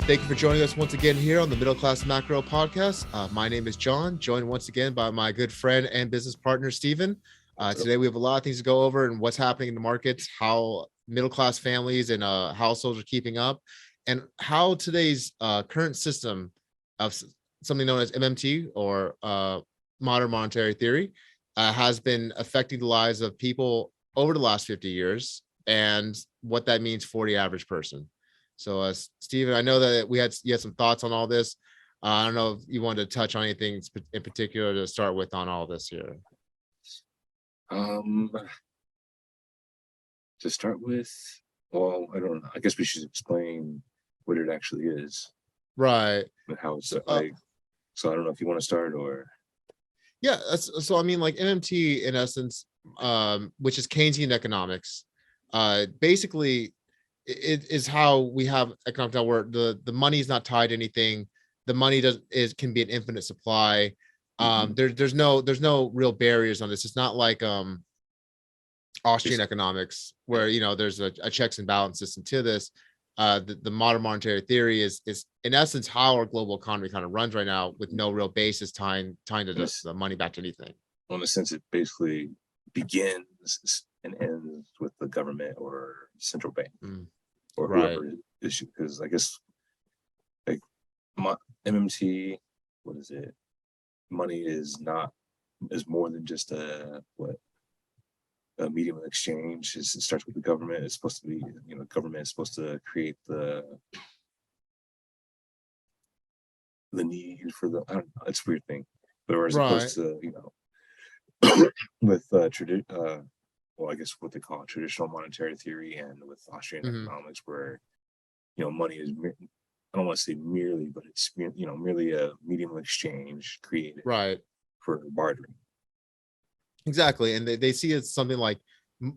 Thank you for joining us once again here on the Middle Class Macro Podcast. My name is John, joined once again by my good friend and business partner, Steven. Today, we have a lot of things to go over and what's happening in the markets, how middle-class families and households are keeping up, and how today's current system of something known as MMT or modern monetary theory has been affecting the lives of people over the last 50 years and what that means for the average person. So, Steven, I know that you had some thoughts on all this. I don't know if you wanted to touch on anything in particular to start with on all this here. To start with, well, I don't know. I guess we should explain what it actually is, right? And how it's like. So I don't know if you want to start or. Yeah. So I mean, like MMT in essence, which is Keynesian economics, basically. It is how we have economic where the money is not tied to anything. The money can be an infinite supply. There's no real barriers on this. It's not like Austrian economics where there's a checks and balance system to this. The modern monetary theory is in essence how our global economy kind of runs right now, with no real basis tying to the money back to anything. Well, in a sense, it basically begins and ends with the government or central bank. Or whoever is, because I guess like MMT, what is it? Money is more than just a medium of exchange. It starts with the government. It's supposed to be, government is supposed to create the need for the. I don't know. It's a weird thing, but as opposed to with well, I guess what they call traditional monetary theory and with Austrian economics, where money is, I don't want to say merely, but it's merely a medium of exchange created for bartering. Exactly, and they see it as something like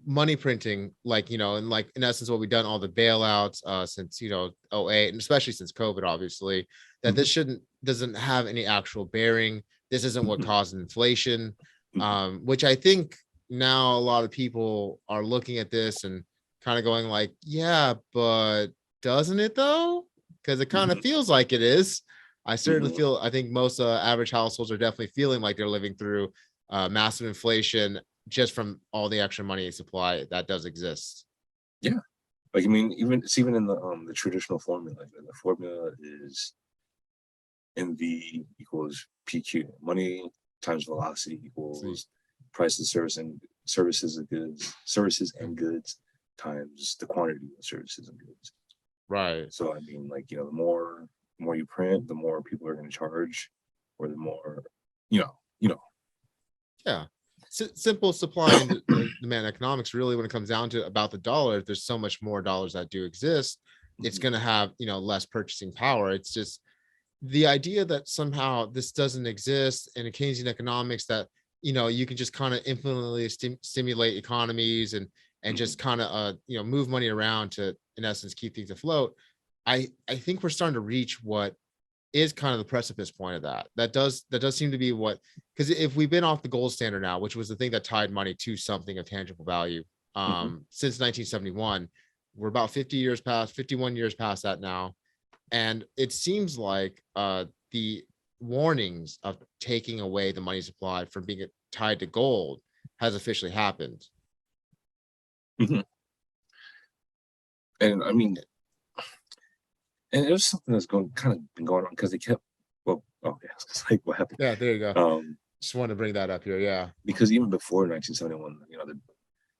money printing, like and like in essence what we've done all the bailouts since 2008, and especially since COVID, obviously, that this doesn't have any actual bearing. This isn't what caused inflation, which I think now a lot of people are looking at this and kind of going like, yeah, but doesn't it though? Because it kind of feels like it is. I certainly I think most average households are definitely feeling like they're living through massive inflation just from all the extra money supply that does exist. Yeah, like I mean, even in the traditional formula, the formula is MV equals PQ, money times velocity equals price of services and goods times the quantity of services and goods. Right. So I mean, like the more you print, the more people are going to charge, or the more Yeah. Simple supply and demand economics. Really, when it comes down to about the dollar, there's so much more dollars that do exist. It's going to have less purchasing power. It's just the idea that somehow this doesn't exist in a Keynesian economics, that you can just kind of infinitely stimulate economies and just kind of move money around to, in essence, keep things afloat. I think we're starting to reach what is kind of the precipice point of that. That does seem to be what, because if we've been off the gold standard now, which was the thing that tied money to something of tangible value since 1971, we're about 51 years past that now. And it seems like the warnings of taking away the money supply from being tied to gold has officially happened. And I mean, and it was something that's been going on because they kept, it's like what happened. Yeah, there you go. Just wanted to bring that up here. Yeah, because even before 1971,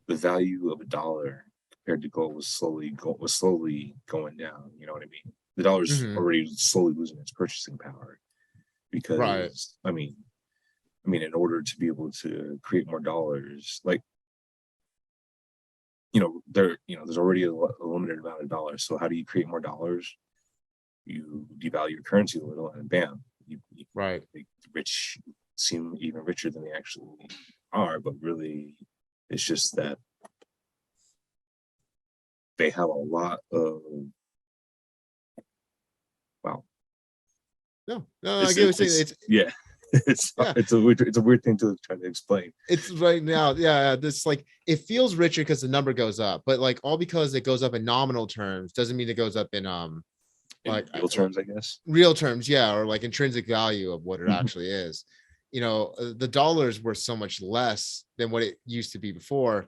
the value of a dollar compared to gold was slowly going down. You know what I mean? The dollar's already slowly losing its purchasing power because I mean, in order to be able to create more dollars, like there's already a limited amount of dollars. So how do you create more dollars? You devalue your currency a little, and bam, you make the rich seem even richer than they actually are. But really, it's just that they have a lot of No, I get what you're saying. It's a weird thing to try to explain. It's right now, this like it feels richer because the number goes up, but like all because it goes up in nominal terms doesn't mean it goes up in in real terms, I guess. Real terms, yeah, or like intrinsic value of what it Mhm. actually is. The dollars were so much less than what it used to be before.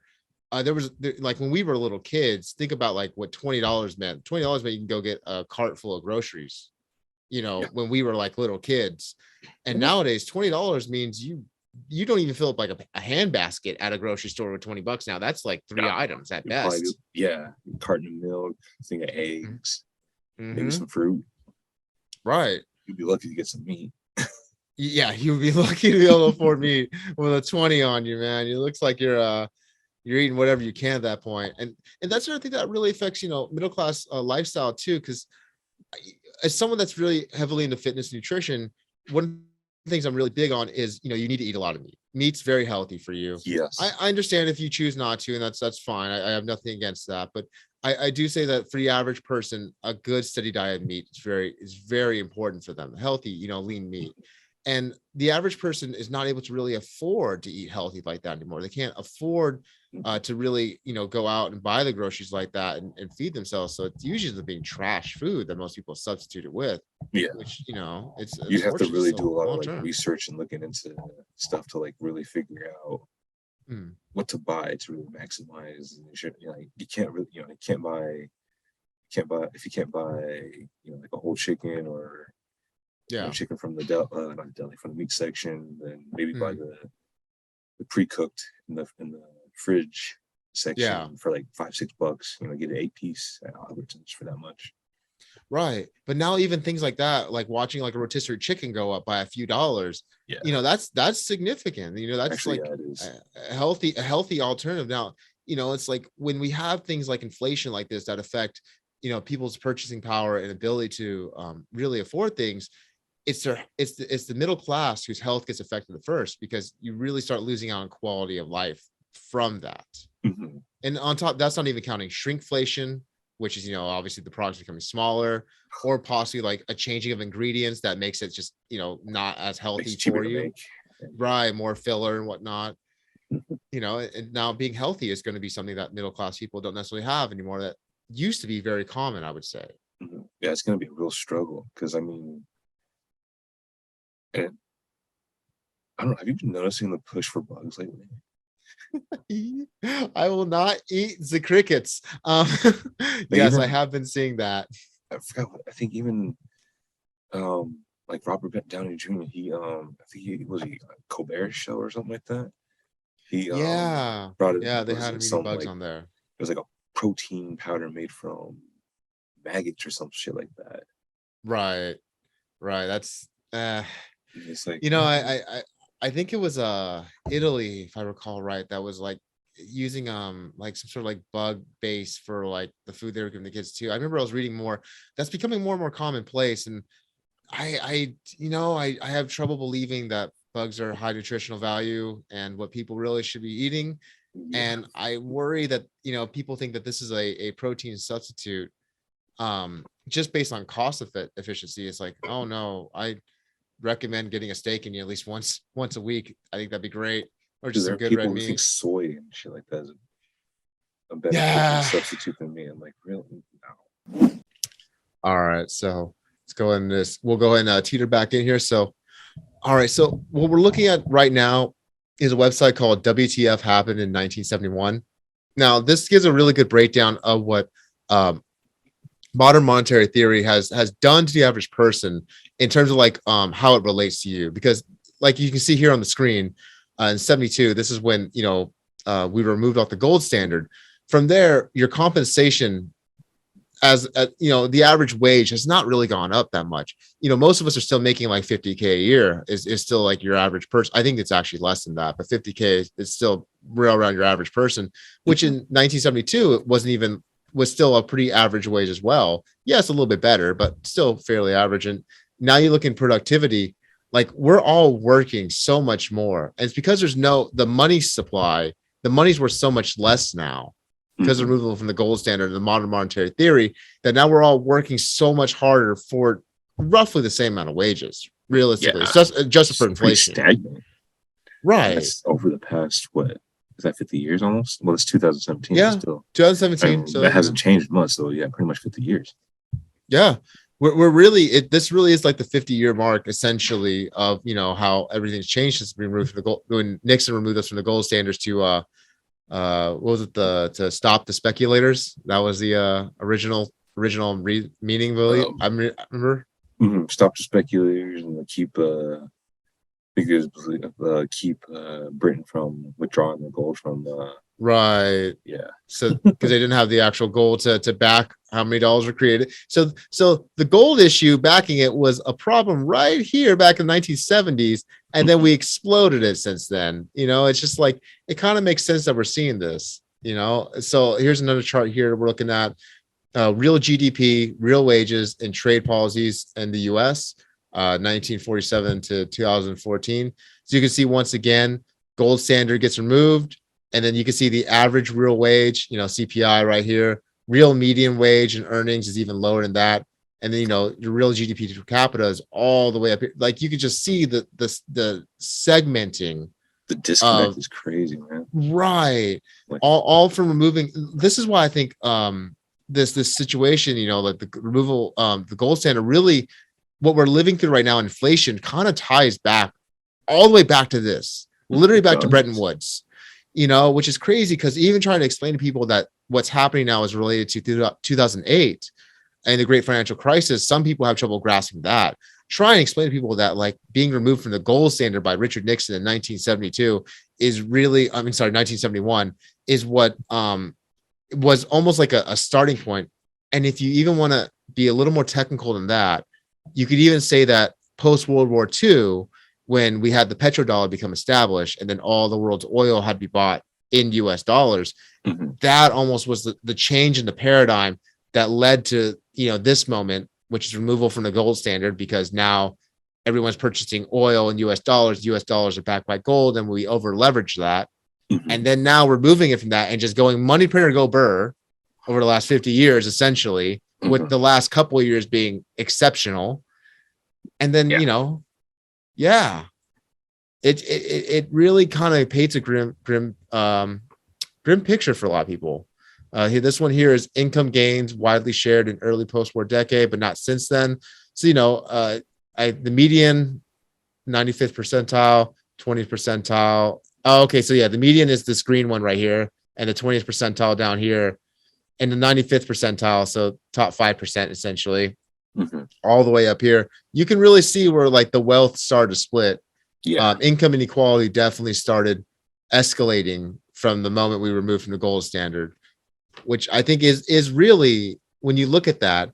Like when we were little kids, think about like what $20 meant. $20 meant you can go get a cart full of groceries, Yeah. when we were like little kids. And Yeah. nowadays $20 means you don't even fill up like a hand basket at a grocery store with $20 now. That's like 3 Yeah. items at You'd probably best. a carton of milk, thing of eggs, maybe Mhm. some fruit. Right. You'd be lucky to get some meat. Yeah, you'd be lucky to be able to afford meat with a 20 on you, man. It looks like you're eating whatever you can at that point. And that's another thing that really affects, middle class lifestyle too. Because as someone that's really heavily into fitness nutrition, one of the things I'm really big on is, you need to eat a lot of meat. Meat's very healthy for you. Yes. I understand if you choose not to, and that's fine. I have nothing against that. But I do say that for the average person, a good steady diet of meat is very important for them. Healthy, lean meat. And the average person is not able to really afford to eat healthy like that anymore. They can't afford to really, go out and buy the groceries like that and feed themselves. So it's usually the being trash food that most people substitute it with. Yeah. Which, it's you have to really do a lot of like long-term research and looking into stuff to like really figure out what to buy to really maximize. You can't really, you can't buy if you can't buy, like a whole chicken or chicken from the not deli, from the meat section, then maybe buy the pre-cooked in the fridge section for like $5-6. Get an 8-piece at Albertsons for that much. Right. But now even things like that, like watching like a rotisserie chicken go up by a few dollars, that's significant. That's actually, like a healthy alternative. Now, it's like when we have things like inflation like this that affect, people's purchasing power and ability to really afford things. It's the middle class whose health gets affected the first, because you really start losing out on quality of life from that. Mm-hmm. And on top, that's not even counting shrinkflation, which is, obviously the products becoming smaller, or possibly like a changing of ingredients that makes it just, not as healthy for you. Right. More filler and whatnot. And now being healthy is going to be something that middle class people don't necessarily have anymore. That used to be very common, I would say. Mm-hmm. Yeah, it's going to be a real struggle because and I don't know. Have you been noticing the push for bugs lately? I will not eat the crickets. Yes, I have been seeing that. I forgot. I think even like Robert Downey Jr. I think he was a Colbert show or something like that. He brought it. Yeah, they had him eating bugs on there. It was like a protein powder made from maggots or some shit like that. Right. That's it's like, I think it was Italy, if I recall right, that was like using like some sort of like bug base for like the food they were giving the kids too. I remember I was reading more. That's becoming more and more commonplace, and I have trouble believing that bugs are high nutritional value and what people really should be eating. And I worry that people think that this is a protein substitute just based on cost efficiency. It's like, oh no, I recommend getting a steak in you at least once a week. I think that'd be great. Or just some good red meat. Think soy and shit like that is a better protein substitute than me. I'm like, really? No. All right, so let's go ahead and we'll go ahead and teeter back in here. So, all right, so what we're looking at right now is a website called WTF Happened in 1971. Now, this gives a really good breakdown of what modern monetary theory has done to the average person in terms of like how it relates to you. Because like you can see here on the screen, in 72, this is when we were moved off the gold standard. From there, your compensation as the average wage has not really gone up that much. Most of us are still making like 50K a year is still like your average person. I think it's actually less than that, but 50K is still real around your average person, which in 1972 it was still a pretty average wage as well. Yes, a little bit better, but still fairly average. And now you look in productivity, like we're all working so much more. And it's because there's the money supply, the money's worth so much less now because of removal from the gold standard and the modern monetary theory, that now we're all working so much harder for roughly the same amount of wages. Realistically, it's just adjusted for inflation. Stagnant. Right. That's over the past, what is that, 50 years almost? Well, it's 2017. Yeah, still 2017. So that hasn't changed much. So yeah, pretty much 50 years. Yeah. we're really this really is like the 50-year mark essentially of how everything's changed since being removed from the gold when Nixon removed us from the gold standards to what was it, to stop the speculators. That was the original meaning, really. I remember. Stop the speculators and keep because keep Britain from withdrawing the gold from right. Yeah. So because they didn't have the actual gold to back how many dollars were created. So the gold issue backing it was a problem right here back in the 1970s. And then we exploded it since then. It's just like, it kind of makes sense that we're seeing this, So here's another chart here. We're looking at real GDP, real wages, and trade policies in the US, 1947 to 2014. So you can see once again, gold standard gets removed. And then you can see the average real wage, CPI right here. Real median wage and earnings is even lower than that. And then, your real GDP per capita is all the way up here. Like you could just see the segmenting. The disconnect is crazy, man. Right. All from removing. This is why I think this situation, like the removal, the gold standard, really what we're living through right now, inflation kind of ties back all the way back to this, literally back to Bretton Woods, which is crazy because even trying to explain to people that what's happening now is related to 2008 and the great financial crisis, some people have trouble grasping that. Try and explain to people that like being removed from the gold standard by Richard Nixon in 1972 is really, 1971 is what was almost like a starting point. And if you even want to be a little more technical than that, you could even say that post World War II, when we had the petrodollar become established and then all the world's oil had to be bought in US dollars, that almost was the change in the paradigm that led to, this moment, which is removal from the gold standard, because now everyone's purchasing oil in US dollars. US dollars are backed by gold, and we over leverage that. And then now we're moving it from that and just going money printer go burr over the last 50 years, essentially, with the last couple of years being exceptional. And then, it really kind of paints a grim picture for a lot of people. This one here is income gains widely shared in early post-war decade, but not since then. So, the median 95th percentile, 20th percentile. Oh, okay. So yeah, the median is this green one right here, and the 20th percentile down here, and the 95th percentile. So top 5% essentially, all the way up here. You can really see where like the wealth started to split. Yeah. Income inequality definitely started escalating from the moment we removed from the gold standard, which I think is really, when you look at that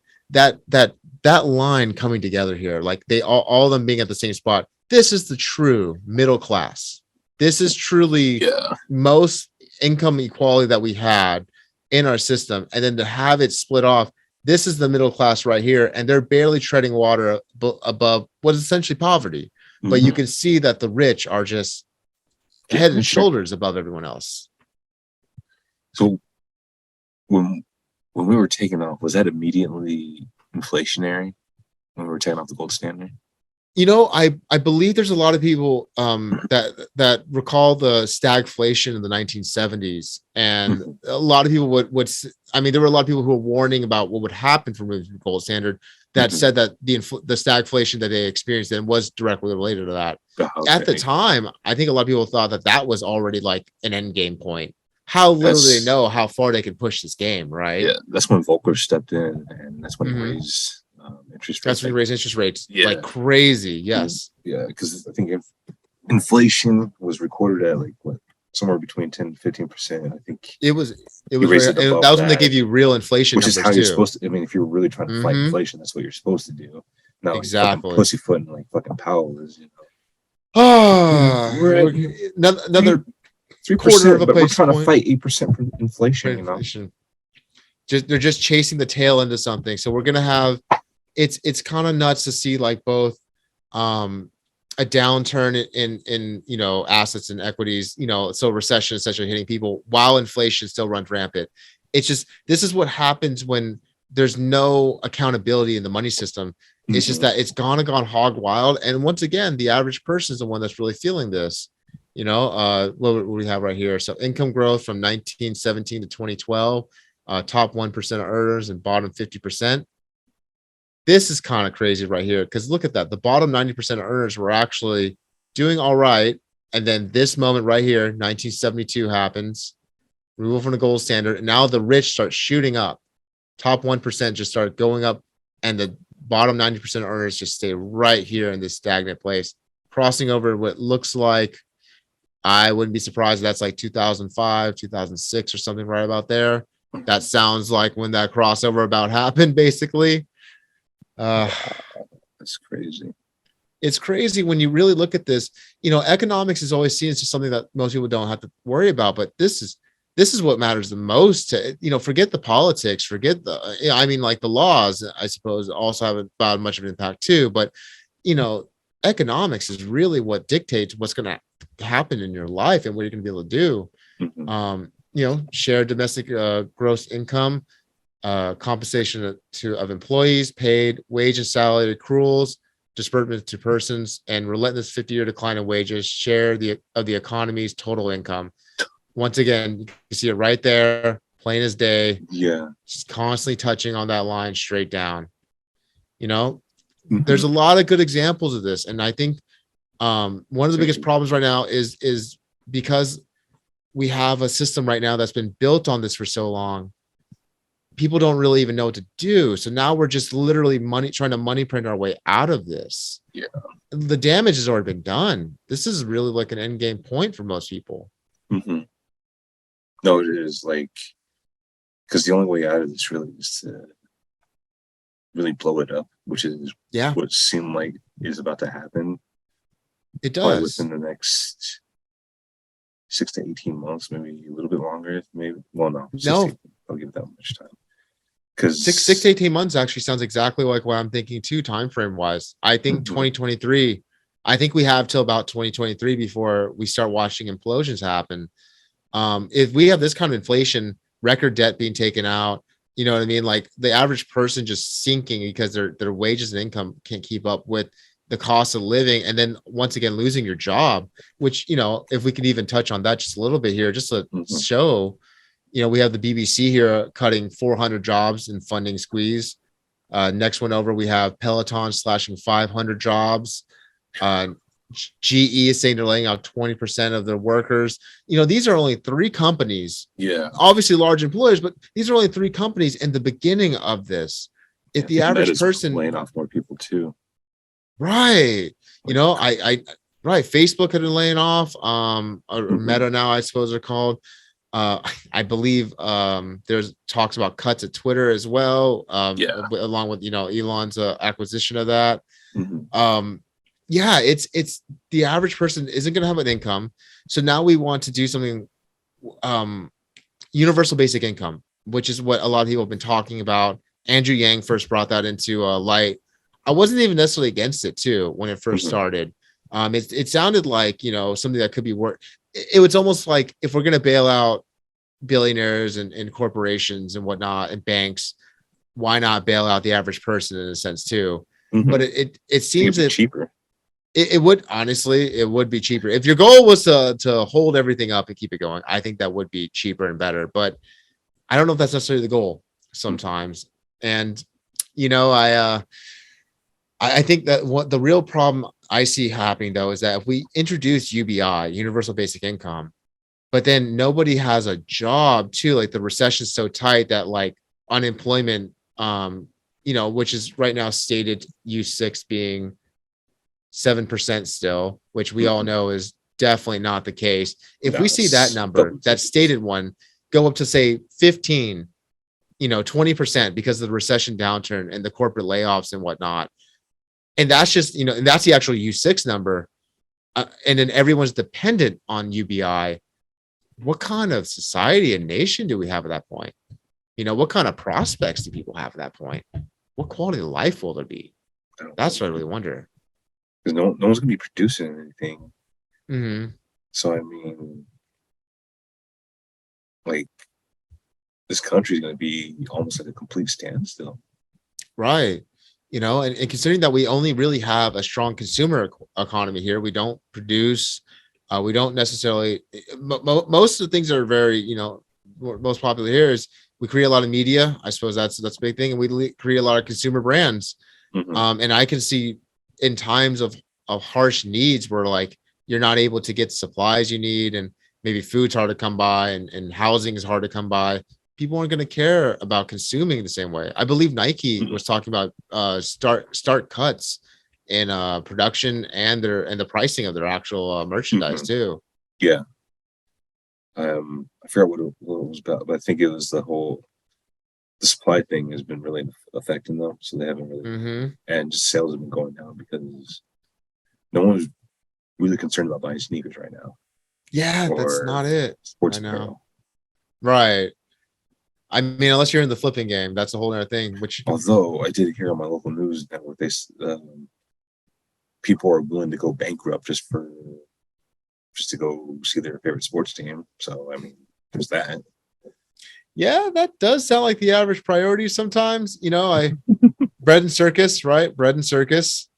line coming together here, like they all of them being at the same spot. This is the true middle class. This is truly most income equality that we had in our system. And then to have it split off, this is the middle class right here. And they're barely treading water above what is essentially poverty. But you can see that the rich are just head and shoulders above everyone else. So when we were taking off, was that immediately inflationary when we were taking off the gold standard? I believe there's a lot of people that recall the stagflation in the 1970s, and a lot of people would there were a lot of people who were warning about what would happen from removing the gold standard, that said that the stagflation that they experienced then was directly related to that. At the time, I think a lot of people thought that was already like an end game point. How little do they know how far they could push this game, right? Yeah, that's when Volcker stepped in, and that's when he raised interest rates. That's when he raised interest rates like crazy. Yes. Yeah, because I think if inflation was recorded at like somewhere between 10 to 15%. I think it was that was when they gave you real inflation, which is how you're supposed to. I mean, if you're really trying to fight inflation, that's what you're supposed to do. Not exactly like pussyfooting like fucking Powell is. We're at another 3%, but we're trying to fight 8% from inflation. They're just chasing the tail into something. So we're gonna have it's kind of nuts to see like both a downturn in assets and equities, so recession essentially hitting people while inflation still runs rampant. It's just, this is what happens when there's no accountability in the money system. It's just that it's gone hog wild. And once again, the average person is the one that's really feeling this. What we have right here. So income growth from 1917 to 2012, top 1% of earners and bottom 50%. this is kind of crazy right here, because look at that. The bottom 90% of earners were actually doing all right. And then this moment right here, 1972 happens, removal from the gold standard. And now the rich start shooting up. Top 1% just start going up. And the bottom 90% of earners just stay right here in this stagnant place, crossing over what looks like, I wouldn't be surprised if that's like 2005, 2006 or something right about there. That sounds like when that crossover about happened, basically. That's crazy. It's crazy when you really look at this. Economics is always seen as just something that most people don't have to worry about, but this is what matters the most. Forget the politics, forget like the laws, I suppose, also have about much of an impact too. But economics is really what dictates what's going to happen in your life and what you're going to be able to do. Mm-hmm. Shared domestic gross income, compensation of employees, paid wage and salary accruals, disbursement to persons, and relentless 50-year decline in wages, share of the economy's total income. Once again, you see it right there, plain as day. Yeah. Just constantly touching on that line straight down. Mm-hmm. There's a lot of good examples of this. And I think one of the biggest problems right now is because we have a system right now that's been built on this for so long. People don't really even know what to do. So now we're just literally trying to money print our way out of this. Yeah. The damage has already been done. This is really like an end game point for most people. Mm-hmm. No, it is because the only way out of this really is to really blow it up, which is what seemed like is about to happen. It does. Within the next 6 to 18 months, maybe a little bit longer. Maybe. Well, no. I'll give it that much time. Because 6 to 18 months actually sounds exactly like what I'm thinking too, time frame wise. I think 2023. I think we have till about 2023 before we start watching implosions happen. If we have this kind of inflation, record debt being taken out, you know what I mean? Like the average person just sinking because their wages and income can't keep up with the cost of living. And then once again, losing your job, which, if we could even touch on that just a little bit here, just to show, we have the BBC here cutting 400 jobs in funding squeeze. Next one over, we have Peloton slashing 500 jobs. GE is saying they're laying out 20% of their workers. These are only 3 companies. Yeah. Obviously large employers, but these are only 3 companies in the beginning of this. If the average person laying off more people too. Right. Right. Facebook had been laying off, or Meta now, I suppose they're called. I believe there's talks about cuts at Twitter as well. Along with, Elon's acquisition of that. Mm-hmm. It's the average person isn't going to have an income. So now we want to do something, universal basic income, which is what a lot of people have been talking about. Andrew Yang first brought that into light. I wasn't even necessarily against it too when it first started. It sounded like, something that could be work. It was almost like if we're going to bail out billionaires and corporations and whatnot and banks, why not bail out the average person in a sense too? Mm-hmm. But it seems that cheaper. It would, honestly, it would be cheaper. If your goal was to hold everything up and keep it going, I think that would be cheaper and better. But I don't know if that's necessarily the goal sometimes. And, I think that what the real problem I see happening though is that if we introduce UBI, universal basic income, but then nobody has a job too, like the recession's so tight that like unemployment, which is right now stated U6 being 7% still, which we all know is definitely not the case. If we see that number, that stated one, go up to say 15, 20% because of the recession downturn and the corporate layoffs and whatnot. And that's just, and that's the actual U6 number. And then everyone's dependent on UBI. What kind of society and nation do we have at that point? What kind of prospects do people have at that point? What quality of life will there be? That's what I really wonder. Because no one's going to be producing anything. Mm-hmm. So, I mean, like, this country is going to be almost at a complete standstill. Right. And considering that we only really have a strong consumer economy here, we don't produce, we don't necessarily, most of the things that are very, most popular here is we create a lot of media. I suppose that's a big thing. And we create a lot of consumer brands. And I can see in times of harsh needs where like you're not able to get supplies you need, and maybe food's hard to come by, and housing is hard to come by. People aren't going to care about consuming the same way. I believe Nike was talking about start cuts in production and the pricing of their actual merchandise too. Yeah. I forgot what it was about, but I think it was the supply thing has been really affecting them. So they haven't really, and just sales have been going down because no one's really concerned about buying sneakers right now. Yeah, that's not it. Sports I know. apparel. Right. I mean, unless you're in the flipping game, that's a whole other thing. Which, although I did hear on my local news network, people are willing to go bankrupt just to go see their favorite sports team. So I mean, there's that. Yeah, that does sound like the average priority sometimes. You know, bread and circus, right? Bread and circus.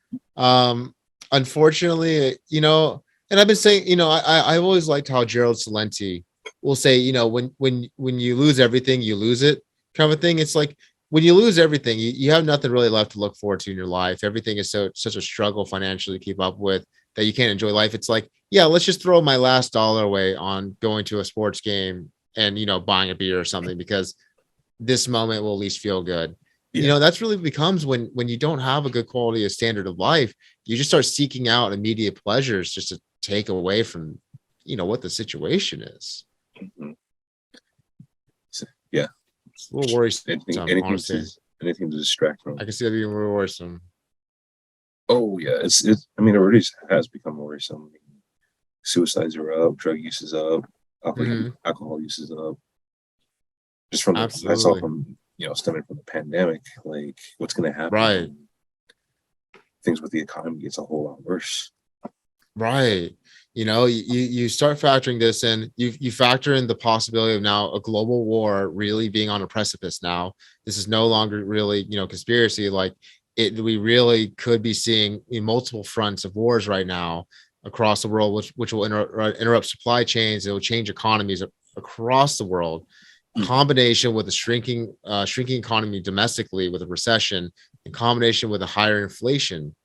Unfortunately, you know, and I've been saying, you know, I've always liked how Gerald Celente will say, you know, when you lose everything, you lose it, kind of a thing. It's like when you lose everything, you have nothing really left to look forward to in your life. Everything is such a struggle financially to keep up with that you can't enjoy life. It's like, yeah, let's just throw my last dollar away on going to a sports game and, you know, buying a beer or something, because this moment will at least feel good. Yeah. You know, that's really becomes when you don't have a good quality of standard of life, you just start seeking out immediate pleasures just to take away from, you know, what the situation is. So, yeah, it's a little worrisome. Anything to distract from. I can see that being worrisome. Oh yeah, it's. I mean, it already has become worrisome. Suicides are up, drug use is up, alcohol use is up. Just from I saw from, you know, stemming from the pandemic, like what's going to happen? Right. Things with the economy gets a whole lot worse. Right. You know, you start factoring this in, you factor in the possibility of now a global war really being on a precipice. Now, this is no longer really, you know, conspiracy. Like we really could be seeing in multiple fronts of wars right now across the world, which will interrupt supply chains. It will change economies across the world. Combination with a shrinking economy domestically with a recession, in combination with a higher inflation.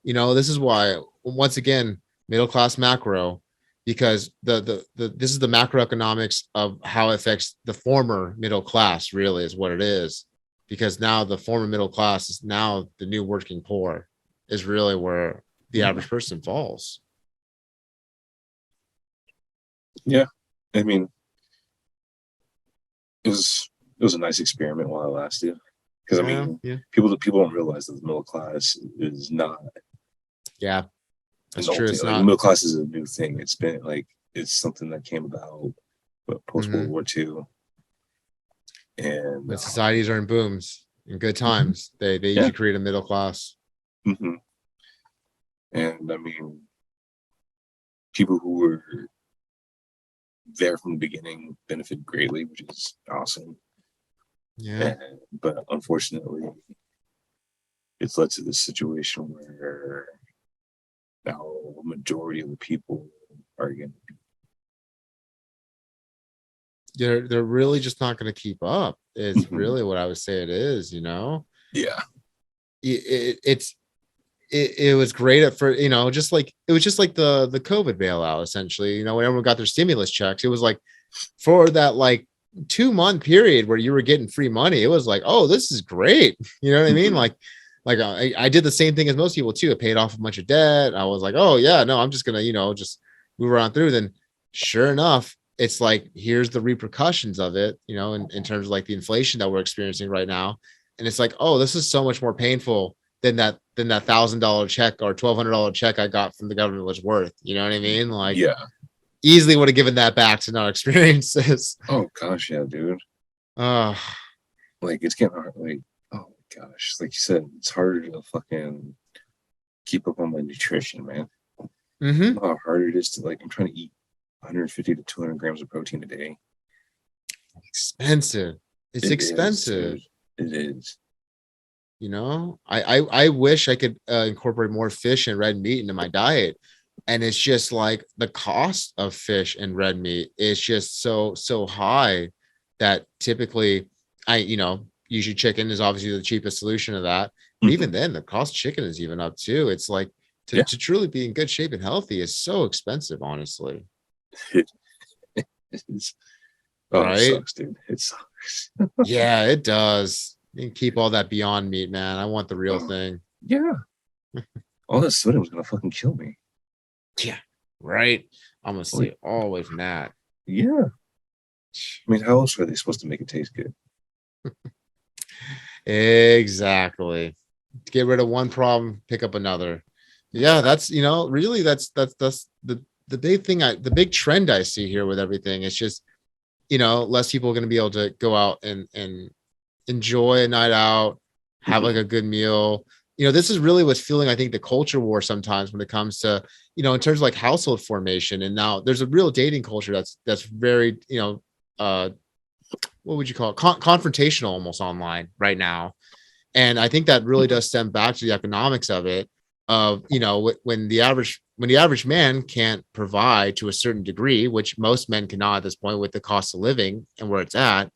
You know, this is why, once again, middle class macro, because the this is the macroeconomics of how it affects the former middle class, really is what it is. Because now the former middle class is now the new working poor, is really where the average person falls. Yeah. I mean, it was a nice experiment while it lasted. Because I mean, people don't realize that the middle class is not. Yeah, that's true. It's not. Middle class is a new thing. It's been like it's something that came about post World War II. And when societies are in booms, in good times, they usually create a middle class. And I mean, people who were there from the beginning benefit greatly, which is awesome. Yeah. But unfortunately, it's led to this situation where now a majority of the people are going to be. They're really just not going to keep up. It's really what I would say it is, you know? Yeah. It was great at first, you know, it was just like the COVID bailout, essentially. You know, when everyone got their stimulus checks, it was like for that like 2-month period where you were getting free money, it was like, oh, this is great. You know what I mean? Like I did the same thing as most people too. I paid off a bunch of debt. I was like, oh yeah, no, I'm just gonna, you know, just move around through. Then sure enough, it's like, here's the repercussions of it, you know, in terms of like the inflation that we're experiencing right now. And it's like, oh, this is so much more painful than that $1,000 check or $1,200 check I got from the government was worth. You know what I mean? Like, yeah, easily would have given that back to not experience this. Oh gosh, yeah, dude. Like it's getting hard. Like, oh my gosh, like you said, it's harder to fucking keep up on my nutrition, man. You know how hard it is to I'm trying to eat 150 to 200 grams of protein a day. Expensive. It's expensive. It is. You know, I wish I could incorporate more fish and red meat into my diet. And it's just like the cost of fish and red meat is just so high that typically you usually chicken is obviously the cheapest solution to that. But even then, the cost of chicken is even up too. It's like to truly be in good shape and healthy is so expensive, honestly. It is. Oh, it Right? sucks, dude. It sucks. Yeah, it does. You can keep all that Beyond Meat, man. I want the real thing. Yeah. All that sodium was gonna fucking kill me. Yeah, right. I'm gonna stay all away from that. Yeah. I mean, how else are they supposed to make it taste good? Exactly. Get rid of one problem, pick up another. Yeah, that's really that's the big thing the big trend I see here with everything. It's just less people are going to be able to go out and enjoy a night out, have like a good meal. This is really what's fueling, I think, the culture war sometimes when it comes to, in terms of like household formation. And now there's a real dating culture that's very, what would you call it? Confrontational almost online right now. And I think that really does stem back to the economics of it, of, when the average man can't provide to a certain degree, which most men cannot at this point with the cost of living and where it's at,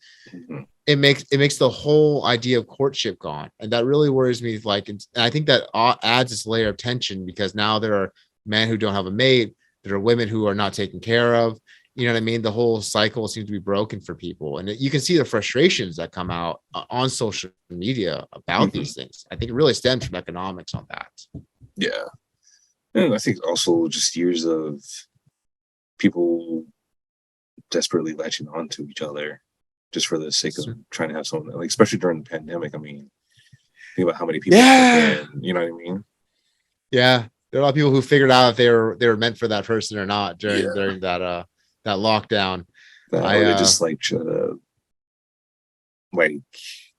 it makes the whole idea of courtship gone. And that really worries me. Like, and I think that adds this layer of tension, because now there are men who don't have a mate. There are women who are not taken care of. You know what I mean? The whole cycle seems to be broken for people. And you can see the frustrations that come out on social media about these things. I think it really stems from economics on that. Yeah. And I think also just years of people desperately latching on to each other just for the sake of trying to have someone, like, especially during the pandemic. I mean, think about how many people, you know what I mean? Yeah. There are a lot of people who figured out if they were meant for that person or not during that lockdown. Or they just like try to, like,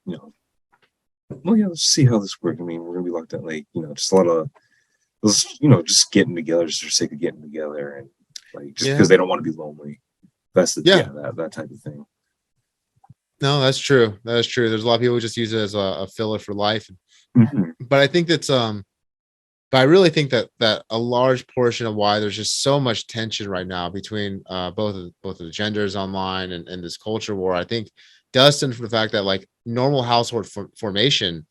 well, yeah, let's see how this works. I mean, we're gonna be locked down, like, just a lot of, just getting together just for the sake of getting together, and like just because they don't want to be lonely. That's that type of thing. No, that's true. That is true. There's a lot of people who just use it as a filler for life. But I think that's but I really think that a large portion of why there's just so much tension right now between both of the genders online and this culture war, I think, does stem from the fact that, like, normal household formation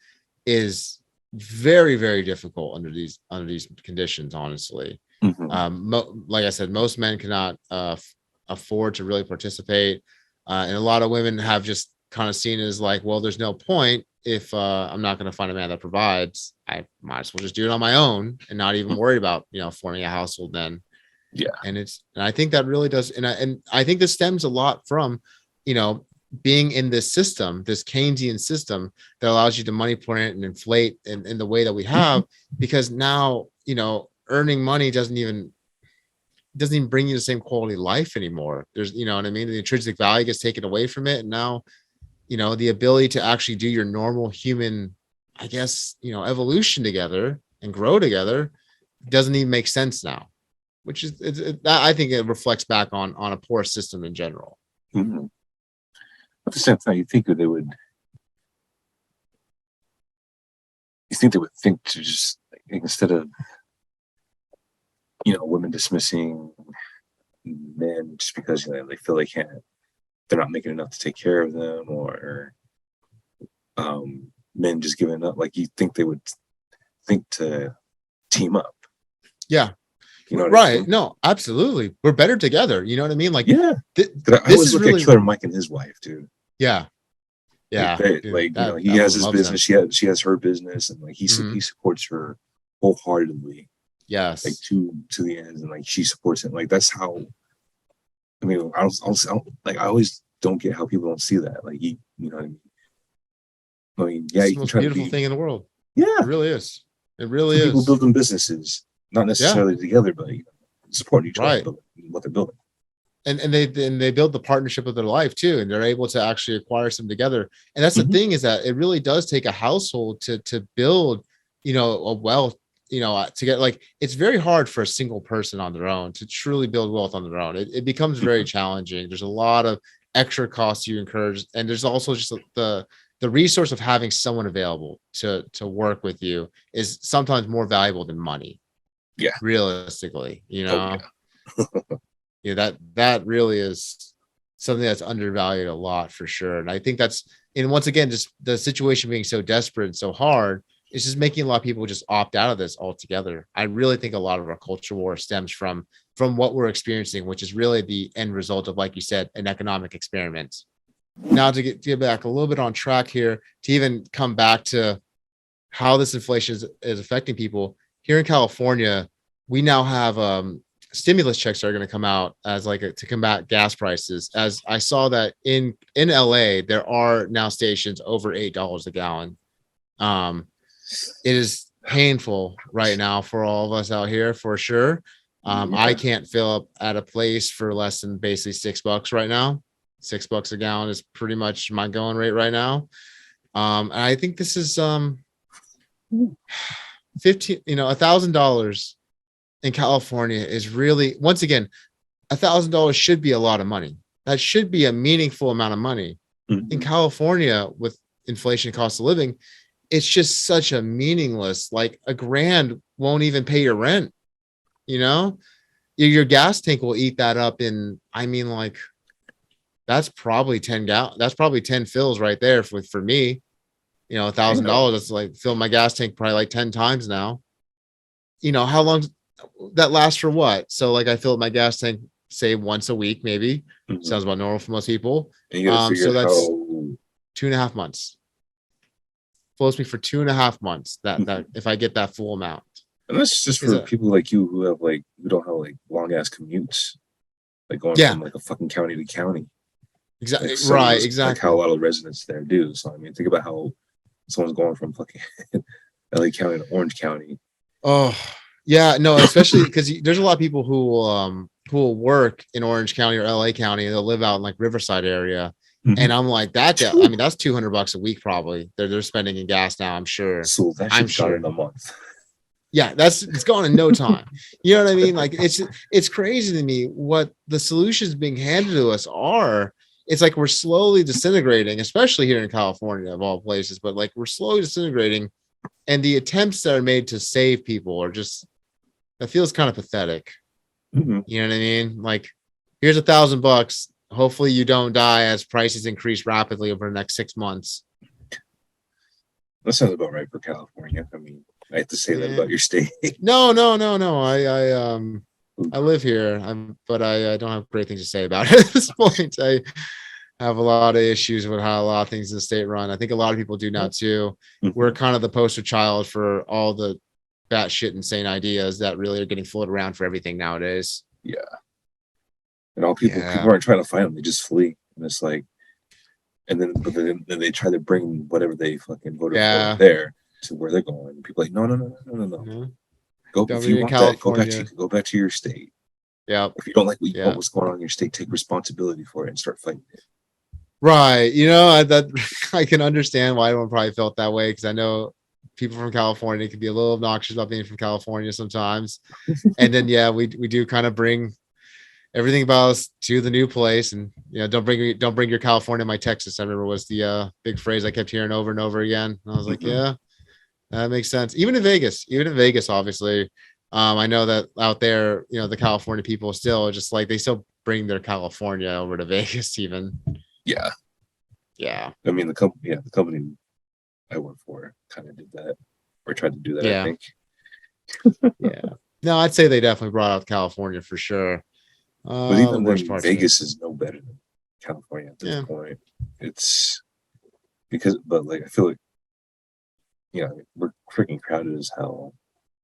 is very, very difficult under these conditions, honestly. Like I said, most men cannot afford to really participate, and a lot of women have just kind of seen it as like, well, there's no point if I'm not going to find a man that provides. I might as well just do it on my own and not even worry about forming a household then. And I think that really does, and I think this stems a lot from being in this system, this Keynesian system that allows you to manipulate and inflate in the way that we have, because now earning money doesn't even bring you the same quality of life anymore. There's, what I mean, the intrinsic value gets taken away from it, and now the ability to actually do your normal human, I guess, evolution together and grow together doesn't even make sense now, which is, I think it reflects back on a poor system in general. At the same time, you think they would think to just, instead of women dismissing men just because they feel they're not making enough to take care of them, or men just giving up, like, you think they would think to team up. Yeah. Right. I mean? No, absolutely. We're better together. You know what I mean? Like, I always look at Killer Mike and his wife, dude. Yeah. Yeah. He has his business. She has her business, and like he supports her wholeheartedly. Yes. Like to the end, and like she supports him. Like, that's how. I mean, I always don't get how people don't see that. Like, you know what I mean? I mean, yeah, it's the most beautiful thing in the world. Yeah, it really is. It really is. People building businesses, not necessarily together, but supporting each other, what they're building. And they build the partnership of their life too, and they're able to actually acquire some together. And that's the thing, is that it really does take a household to build, a wealth. To get, like, it's very hard for a single person on their own to truly build wealth on their own. It becomes very challenging. There's a lot of extra costs you incur, and there's also just the resource of having someone available to work with you is sometimes more valuable than money. Yeah, realistically, that really is something that's undervalued a lot for sure. And I think and once again, just the situation being so desperate and so hard, it's just making a lot of people just opt out of this altogether. I really think a lot of our culture war stems from what we're experiencing, which is really the end result of, like you said, an economic experiment. Now to get back a little bit on track here, to even come back to how this inflation is affecting people here in California, we now have stimulus checks that are going to come out as to combat gas prices. As I saw that in LA, there are now stations over $8 a gallon. It is painful right now for all of us out here for sure. I can't fill up at a place for less than basically $6 right now. $6 a gallon is pretty much my going rate right now. And I think this is $1,000 in California is really, once again, $1,000 should be a lot of money. That should be a meaningful amount of money. In California, with inflation, cost of living, it's just such a meaningless, like $1,000 won't even pay your rent. Your gas tank will eat that up that's probably 10 that's probably 10 fills right there for me. $1,000, that's like fill my gas tank probably like 10 times now. How long that lasts for what? So like I fill my gas tank, say once a week, maybe. Sounds about normal for most people. So that's 2.5 months. Floats me for 2.5 months. That if I get that full amount. And that's just for people like you who don't have like long ass commutes, like going from like a fucking county to county. Exactly. Right. Exactly. Like how a lot of residents there do. So I mean, think about how someone's going from fucking LA County to Orange County. Oh yeah, no, especially because there's a lot of people who will work in Orange County or LA County, and they'll live out in like Riverside area. And I'm like that's $200 a week probably they're spending in gas now. I'm sure. So I'm sure in a month. Yeah, it's gone in no time. You know what I mean? Like it's crazy to me what the solutions being handed to us are. It's like we're slowly disintegrating, especially here in California of all places, but like we're slowly disintegrating, and the attempts that are made to save people are just, that feels kind of pathetic. You know what I mean? Like, here's $1,000. Hopefully you don't die as prices increase rapidly over the next 6 months. That sounds about right for California. I mean, I have to say that about your state. No. I live here, but I don't have great things to say about it at this point. I have a lot of issues with how a lot of things in the state run. I think a lot of people do now too. We're kind of the poster child for all the batshit insane ideas that really are getting floated around for everything nowadays. Yeah. And all people aren't trying to find them; they just flee. And it's like, and then they try to bring whatever they fucking voted for there to where they're going. And people are like, no. Go if you want that, go back to your state. Yeah. If you don't like what's going on in your state, take responsibility for it and start fighting it. Right. I can understand why everyone probably felt that way, because I know people from California can be a little obnoxious about being from California sometimes. And then we do kind of bring everything about us to the new place, and don't bring your California to my Texas. I remember was the big phrase I kept hearing over and over again. And I was like, yeah, that makes sense. Even in Vegas, obviously, I know that out there, the California people still just like, they still bring their California over to Vegas even. Yeah. I mean, the company I work for kind of did that, or tried to do that. I think. Yeah. No, I'd say they definitely brought out California for sure. But even then, Vegas is no better than California at this point. It's but like I feel like, we're freaking crowded as hell.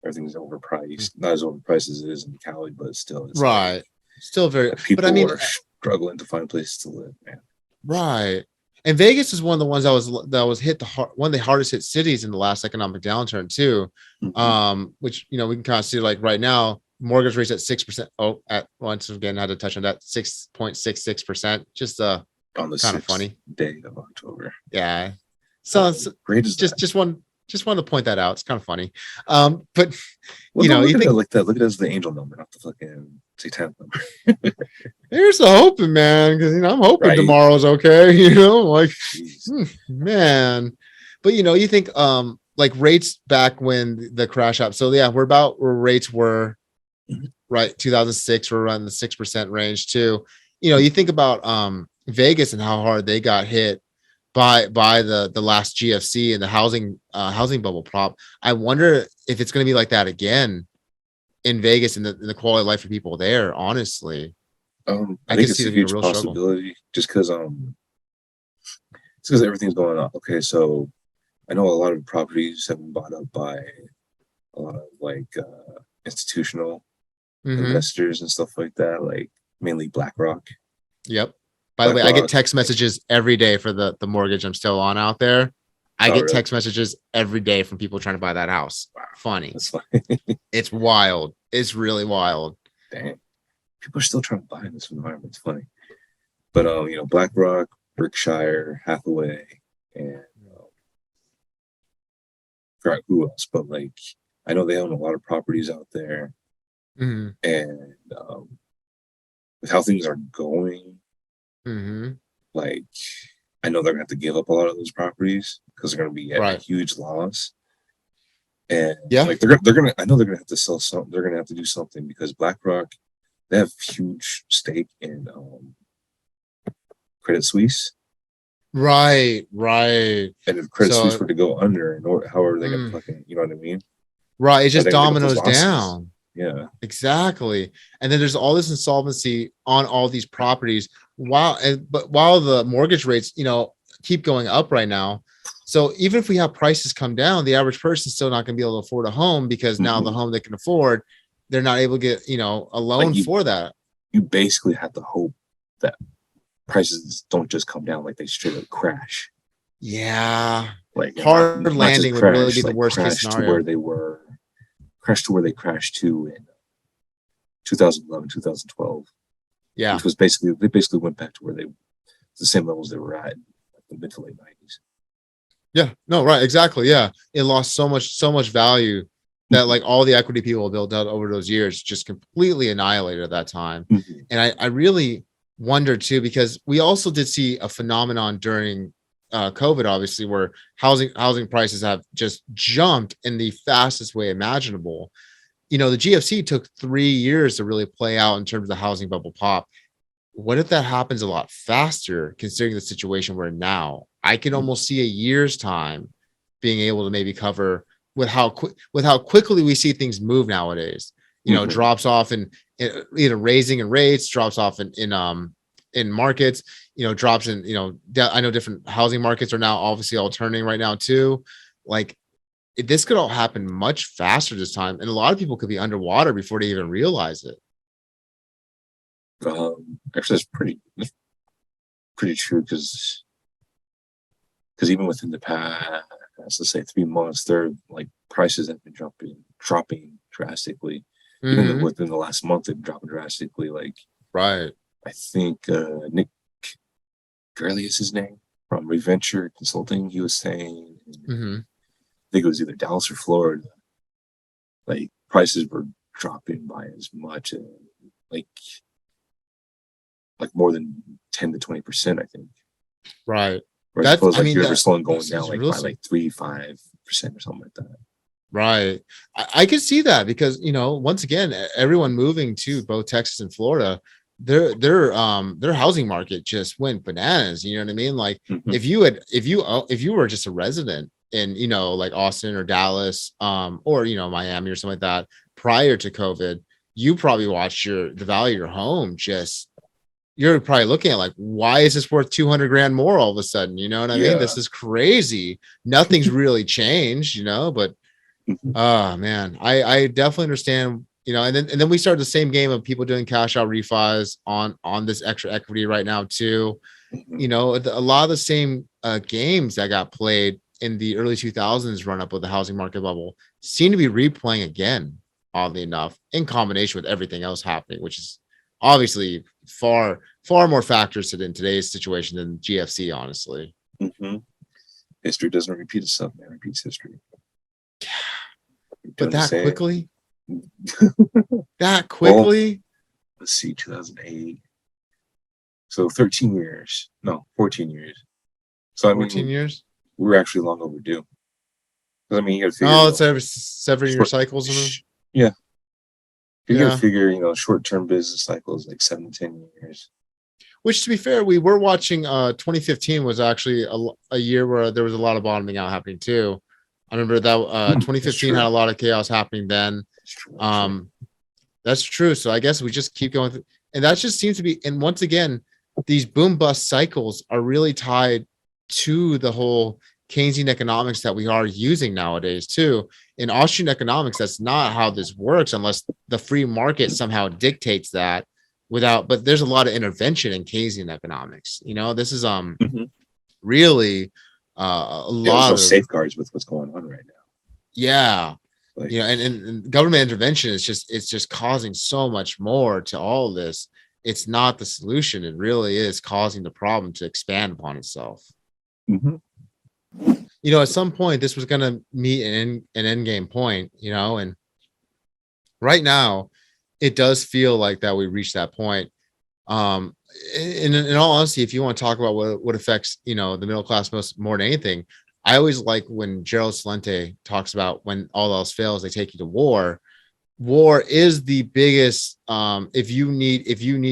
Everything's overpriced. Not as overpriced as it is in Cali, but still, it's right. Like, still very. People are struggling to find places to live, man. Right. And Vegas is one of the ones that was hit one of the hardest hit cities in the last economic downturn too. Which we can kind of see like right now, mortgage rates at 6%. Oh, at once again, I had to touch on that 6.66%. Just on the kind of funny day of October. Yeah. So great is just wanted to point that out. It's kind of funny. But look at it like that. Look at it as the angel number, not the fucking satanic number. There's the hoping, man, because I'm hoping tomorrow's okay. Like man. But you think like rates back when the crash happened. So we're about where rates were, right? 2006, we're around the 6% range too. You think about Vegas and how hard they got hit by the last GFC and the housing bubble prop. I wonder if it's going to be like that again in Vegas and the quality of life for people there. Honestly, I I think can see it's a there being a huge real struggle. possibility just because it's because everything's going on. Okay, so I know a lot of properties have been bought up by a lot of like institutional Mm-hmm. investors and stuff like that, like mainly BlackRock. Yep. By the way, I get BlackRock, text messages every day for the mortgage I'm still on out there. I oh get really? text messages every day from people trying to buy that house. Funny. That's fine. It's wild. It's really wild. Dang, people are still trying to buy in this environment. It's funny, but BlackRock, Berkshire, Hathaway, and forgot who else, but like I know they own a lot of properties out there, Mm-hmm. and with how things are going, Mm-hmm. like I know they're gonna have to give up a lot of those properties because they're gonna be at a Right. huge loss. And Yeah. like they're gonna I know they're gonna have to sell some they're gonna have to do something because BlackRock, they have huge stake in Credit Suisse. Right. Right. And if Credit Suisse So, were to go under, and or how are they gonna mm, fucking, you know what I mean? right. It How are just they gonna make up those dominoes losses? down. Yeah. Exactly. And then there's all this insolvency on all these properties but while the mortgage rates, keep going up right now. So even if we have prices come down, the average person is still not going to be able to afford a home because now the Mhm. home they can afford, they're not able to get, a Like loan for that. you basically have to hope that prices don't just come down, like they straight up crash. Yeah. Like Hard not just landing would really be crash, the like worst case scenario. crash to where they crashed to in 2011, 2012, Yeah. which was basically they basically went back to where they the same levels they were at in like the mid to late 90s. Yeah, no, right, exactly. Yeah, it lost so much value that like all the equity people built out over those years just completely annihilated at that time. Mm-hmm. And I really wonder too, because we also did see a phenomenon during COVID, obviously, where housing prices have just jumped in the fastest way imaginable. The GFC took 3 years to really play out in terms of the housing bubble pop. What if that happens a lot faster, considering the situation we're in now? I can almost see a year's time being able to maybe cover with how quickly we see things move nowadays. Mm-hmm. Drops off in either raising in rates, drops off in markets, drops in, I know different housing markets are now obviously all turning right now too. Like this could all happen much faster this time, and a lot of people could be underwater before they even realize it. Actually, that's pretty true because even within the past, let's say 3 months, their like prices have been dropping drastically. Even Mm-hmm. within the last month, they've dropped drastically. Like Right. I think Nick Gurley is his name from Reventure Consulting. He was saying, Mm-hmm. I think it was either Dallas or Florida. Like prices were dropping by as much as like more than 10 to 20%, I think. Right. Or as opposed I like mean, you're ever slowing that going down seems like by realistic. like 3 5% or something like that. Right. I could see that because, once again, everyone moving to both Texas and Florida, their housing market just went bananas. You know what I mean? Like Mm-hmm. if you were just a resident in, like Austin or Dallas, or, Miami or something like that prior to COVID, you probably watched the value of your home just you're probably looking at like, why is this worth 200 grand more all of a sudden? You know what I mean? Yeah. This is crazy. Nothing's really changed, but Mm-hmm. oh man, I definitely understand, and then we started the same game of people doing cash out refis on this extra equity right now too. Mm-hmm. A lot of the same games that got played in the early 2000s run up of the housing market bubble seem to be replaying again, oddly enough, in combination with everything else happening, which is obviously far more factors in today's situation than GFC, honestly. Mm-hmm. History doesn't repeat itself, man. It repeats history. You're But doing the same. that Well, quickly, let's see, 2008. So 13 years. No, 14 years. So I 14 mean, years. we're actually long overdue. Because I mean, you got to figure, Oh, it's every 7 year short. cycles. And Yeah, you got to yeah. figure, short-term business cycles like 7 to 10 years. Which, to be fair, we were watching. 2015 was actually a year where there was a lot of bottoming out happening too. I remember that 2015 had a lot of chaos happening then. That's true. So I guess we just keep going through, and that just seems to be. And once again, these boom bust cycles are really tied to the whole Keynesian economics that we are using nowadays too. In Austrian economics, that's not how this works unless the free market somehow dictates that but there's a lot of intervention in Keynesian economics. This is really a lot of safeguards with what's going on right now. Yeah. And government intervention is just causing so much more to all of this. It's not the solution. It really is causing the problem to expand upon itself. At some point this was going to meet an end game point, and right now it does feel like that we reached that point. In all honesty, if you want to talk about what affects, the middle class more than anything, I always like when Gerald Celente talks about when all else fails, they take you to war. War is the biggest. If you need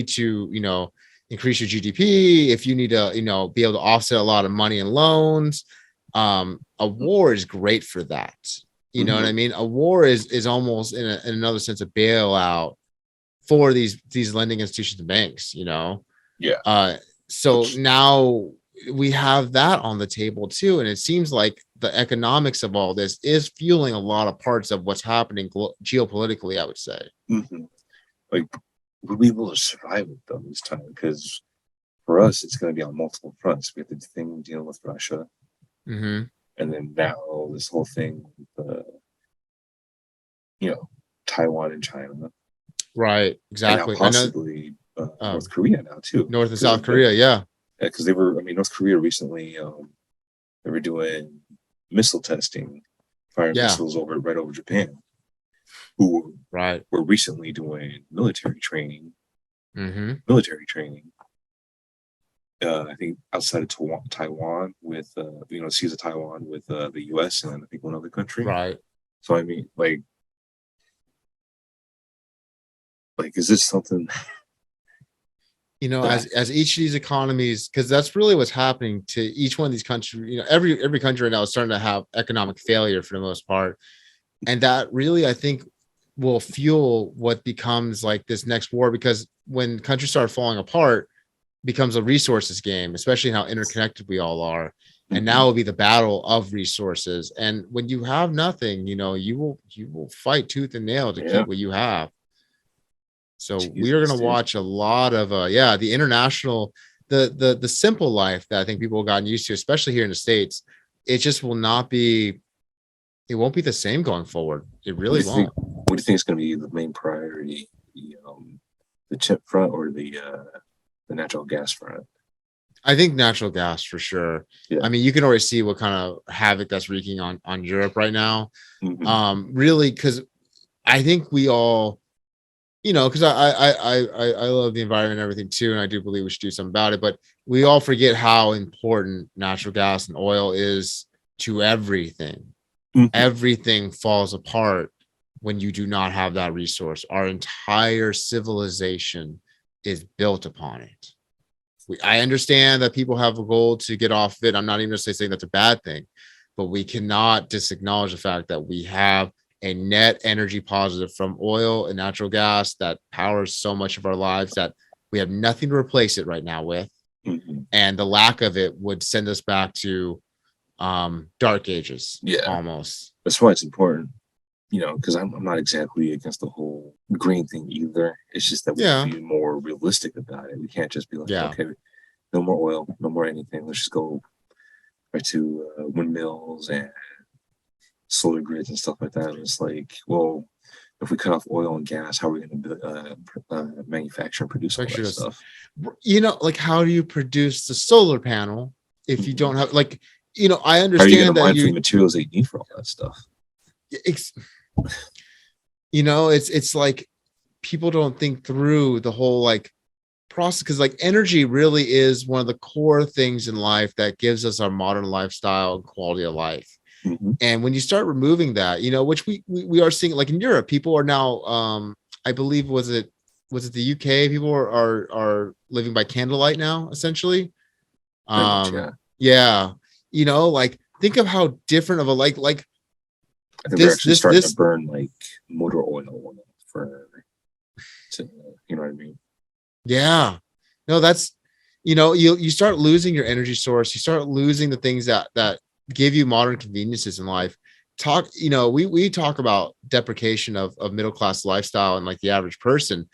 to, increase your GDP, if you need to, be able to offset a lot of money and loans, a war is great for that. You know what I mean? A war is almost in another sense a bailout for these lending institutions and banks. So now we have that on the table too, and it seems like the economics of all this is fueling a lot of parts of what's happening geopolitically, I would say. Like, we'll be able to survive it though this time, because for us it's going to be on multiple fronts. We have the thing dealing with Russia, and then now this whole thing with Taiwan and China, right? Exactly. And possibly North Korea now too. North and South Korea, yeah. Because they were, North Korea recently, they were doing missile testing, firing missiles right over Japan, who were recently doing military training. I think outside of Taiwan with, seas of Taiwan with the U.S. and I think one other country. Right. So, is this something... as each of these economies, because that's really what's happening to each one of these countries. Every country right now is starting to have economic failure for the most part, and that really, I think, will fuel what becomes like this next war. Because when countries start falling apart, it becomes a resources game, especially how interconnected we all are. And now will be the battle of resources. And when you have nothing, you will fight tooth and nail to keep what you have. So we are going to watch a lot of the international, the simple life that I think people have gotten used to, especially here in the States. It just will not be, it won't be the same going forward. It really won't. What do you think is going to be the main priority? The chip front or the natural gas front? I think natural gas for sure. Yeah. You can already see what kind of havoc that's wreaking on Europe right now. Really, because I think we all, because I love the environment and everything too, and I do believe we should do something about it. But we all forget how important natural gas and oil is to everything. Everything falls apart when you do not have that resource. Our entire civilization is built upon it. I understand that people have a goal to get off of it. I'm not even saying that's a bad thing, but we cannot disacknowledge the fact that we have a net energy positive from oil and natural gas that powers so much of our lives that we have nothing to replace it right now with. And the lack of it would send us back to dark ages. Almost. That's why it's important, because I'm not exactly against the whole green thing either. It's just that we have to be more realistic about it. We can't just be like, okay, no more oil, no more anything. Let's just go right to windmills and solar grids and stuff like that. And it's like, well, if we cut off oil and gas, how are we going to manufacture and produce all that stuff? Like, how do you produce the solar panel if you don't have, like, I understand that the materials that you need for all that stuff. It's like people don't think through the whole like process, because like energy really is one of the core things in life that gives us our modern lifestyle and quality of life. And when you start removing that, which we are seeing, like in Europe, people are now, I believe, was it was it the UK? People are living by candlelight now, essentially. Pretty much, yeah. Yeah, you know, like think of how different of a like I think they're actually starting to burn like motor oil for, you know what I mean? Yeah, no, that's, you know, you start losing your energy source. You start losing the things that give you modern conveniences in life. Talk, you know, we talk about deprecation of middle class lifestyle and like the average person.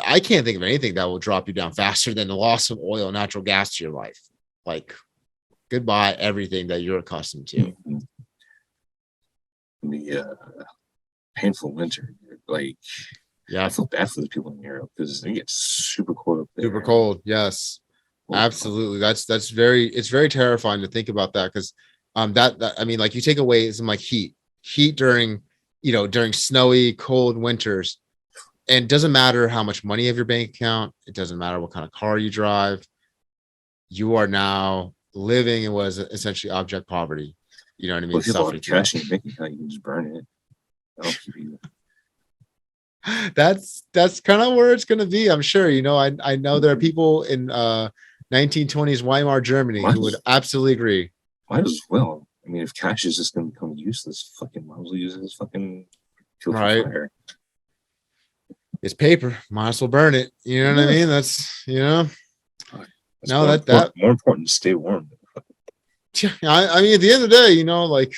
I can't think of anything that will drop you down faster than the loss of oil and natural gas to your life. Like, goodbye everything that you're accustomed to. Mm-hmm. The painful winter, like, yeah, I feel bad for the people in Europe because it gets super cold up there. Super cold, yes, absolutely. That's very, it's very terrifying to think about that, because that I mean, like, you take away some like heat during, you know, during snowy cold winters, and it doesn't matter how much money you have your bank account, it doesn't matter what kind of car you drive, you are now living in what is essentially object poverty. You know what I mean? Well, if you have a lot of cash in your bank account, you can just burn it. That'll keep you. That's kind of where it's going to be, I'm sure. You know, I know there are people in 1920s Weimar Germany who would absolutely agree. Might as well. I mean, if cash is just going to become useless, fucking might as well use it as fucking fuel for fire. It's paper, might as well burn it. You know what I mean? That's, you know, no, that more important to stay warm. Yeah, I mean, at the end of the day, you know, like,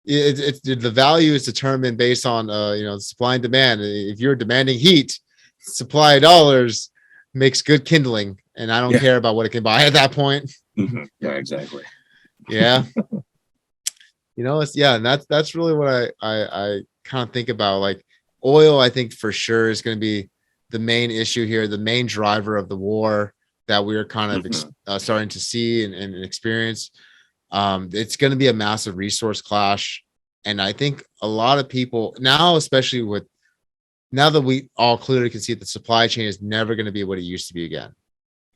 it's the value is determined based on you know, supply and demand. If you're demanding heat, supply of dollars makes good kindling, and I don't care about what it can buy at that point. Mm-hmm. Yeah, exactly. Yeah. You know, it's, yeah, and that's really what I kind of think about. Like, oil, I think for sure is going to be the main issue here, the main driver of the war that we're kind of starting to see and experience. It's going to be a massive resource clash. And I think a lot of people now, especially now that we all clearly can see that the supply chain is never going to be what it used to be again.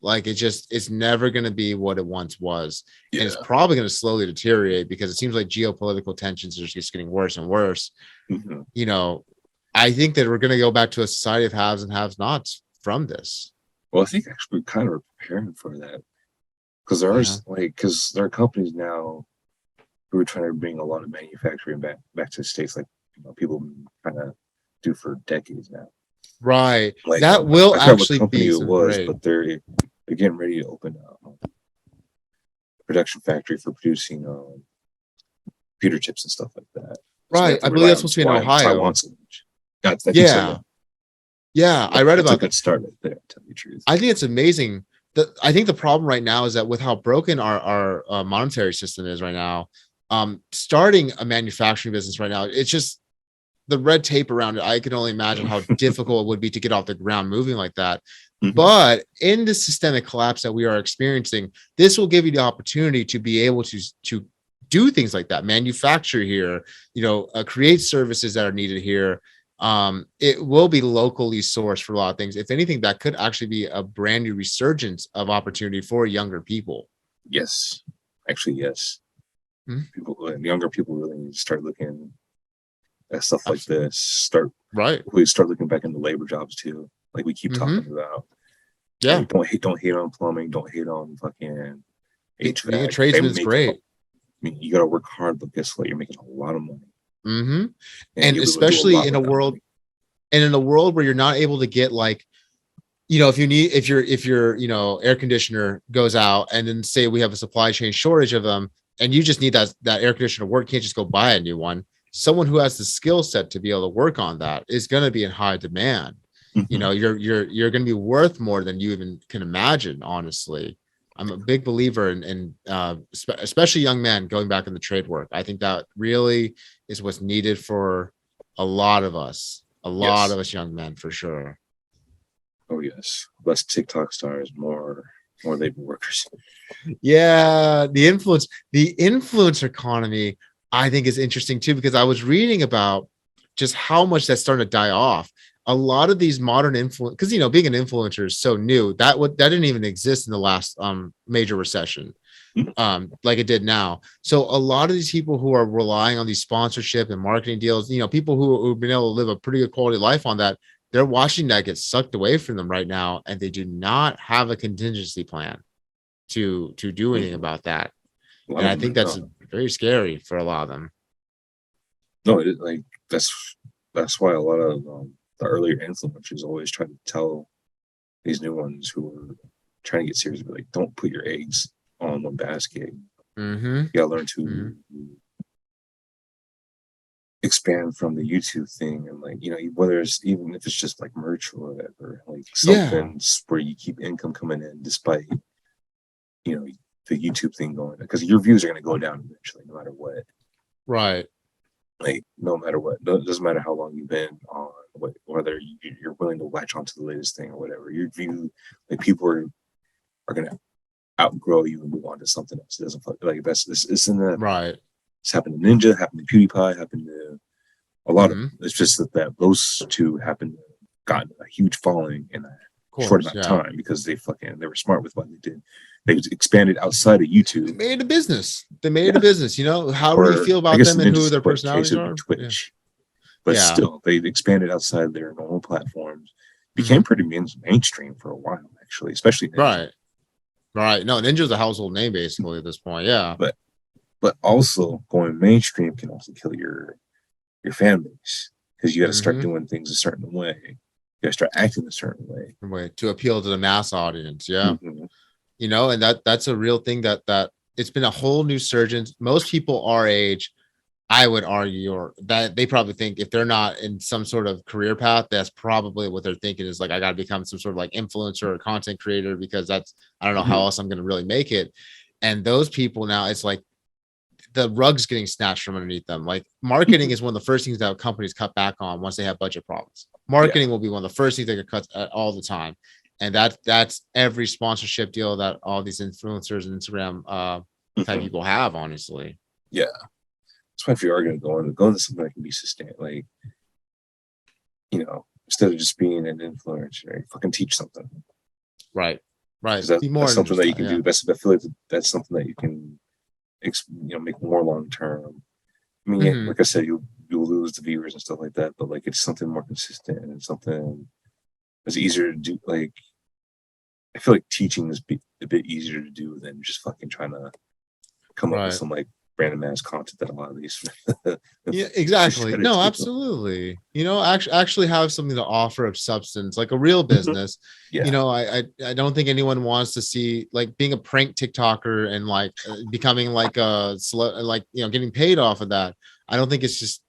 Like, it's never going to be what it once was. Yeah. And it's probably going to slowly deteriorate because it seems like geopolitical tensions are just getting worse and worse. Mm-hmm. You know, I think that we're going to go back to a society of haves and have nots from this. Well, I think actually we're kind of preparing for that. Because there are there are companies now who are trying to bring a lot of manufacturing back to the States, like, you know, people kind of do for decades now. Right. Like, that will actually be it was, but they're getting ready to open a production factory for producing computer chips and stuff like that. Right. So I believe that's supposed to be in Ohio. Taiwan so much. Yeah, I read about that. Good start right there, to tell you the truth. I think it's amazing. I think the problem right now is that with how broken our monetary system is right now, starting a manufacturing business right now, it's just the red tape around it. I can only imagine how difficult it would be to get off the ground moving like that. Mm-hmm. But in this systemic collapse that we are experiencing, this will give you the opportunity to be able to do things like that, manufacture here, you know, create services that are needed here. It will be locally sourced for a lot of things. If anything, that could actually be a brand new resurgence of opportunity for younger people. Yes, actually, yes. Mm-hmm. Younger people really need to start looking at stuff like this. We start looking back into labor jobs too, like we keep talking about. Yeah, like, don't hate on plumbing. Don't hate on fucking HVAC. Being a tradesman is great. I mean, you got to work hard, but guess what? You're making a lot of money. Mm-hmm. And especially in a world where you're not able to get, like, you know, if your you know, air conditioner goes out, and then say we have a supply chain shortage of them, and you just need that air conditioner to work, you can't just go buy a new one. Someone who has the skill set to be able to work on that is going to be in high demand. Mm-hmm. You know, you're going to be worth more than you even can imagine. Honestly, I'm a big believer in especially young men going back in the trade work. I think that really is what's needed for a lot of us young men, for sure. Oh yes, less TikTok stars, more labor workers. Yeah, the influencer economy, I think, is interesting too, because I was reading about just how much that's starting to die off. A lot of these modern influence, because, you know, being an influencer is so new, that didn't even exist in the last major recession, like it did now. So a lot of these people who are relying on these sponsorship and marketing deals, you know, people who've been able to live a pretty good quality of life on that, they're watching that get sucked away from them right now, and they do not have a contingency plan to do anything about that. A lot And of I them think that's don't. very scary for a lot of them. No, it, like that's why a lot of the earlier influencers always try to tell these new ones who are trying to get serious, but like, don't put your eggs on one basket. Mm-hmm. You gotta learn Mm-hmm. to expand from the YouTube thing, and like, you know, whether it's even if it's just like merch or whatever, like Yeah. something where you keep income coming in despite, you know, the YouTube thing going, because your views are going to go down eventually, no matter what. Right. Like, no matter what, it doesn't matter how long you've been on, whether you're willing to latch onto the latest thing or whatever. Your view, like, people are going to outgrow you and move on to something else. It doesn't like that's this. It's in the. Right. It's happened to Ninja, happened to PewDiePie, happened to a lot of Mm-hmm. them. It's just that those two happened to gotten a huge following in a Of short course. amount of Yeah. time because they were smart with what they did. They expanded outside of They YouTube. made it a business. They made it Yeah. a business. You know, how do you Or feel I about guess them and who Ninja's their case personalities would be are? Yeah. Twitch, but Yeah. still they expanded outside their normal platforms, became Mm-hmm. pretty mainstream for a while, actually, especially Ninja. Right. Right. No, Ninja's a household name basically at this point. Yeah. But also going mainstream can also kill your fan base because you got to start Mm-hmm. doing things a certain way. You got to start acting a certain way. Way to appeal to the mass audience. Yeah. Mm-hmm. You know, and that's a real thing that it's been a whole new surge. Most people our age, I would argue, or that they probably think if they're not in some sort of career path, that's probably what they're thinking is like, I got to become some sort of like influencer or content creator because that's, I don't know how else I'm going to really make it. And those people now, it's like the rug's getting snatched from underneath them. Like marketing is one of the first things that companies cut back on once they have budget problems. Marketing will be one of the first things they get cut all the time. And that's every sponsorship deal that all these influencers and Instagram type people have, honestly. Yeah. That's why if you are going to go into something that can be sustained, like, you know, instead of just being an influencer, fucking teach something. Right. Right. That's something that you can do. I feel like that's something that you can, make more long term. I mean, like I said, you'll lose the viewers and stuff like that, but like it's something more consistent and something that's easier to do. Like, I feel like teaching is a bit easier to do than just fucking trying to come up with some like random ass content that a lot of these. Yeah, exactly. No, absolutely. You know, actually have something to offer of substance, like a real business. Yeah. You know, I don't think anyone wants to see like being a prank TikToker and like becoming like a like, you know, getting paid off of that. I don't think it's just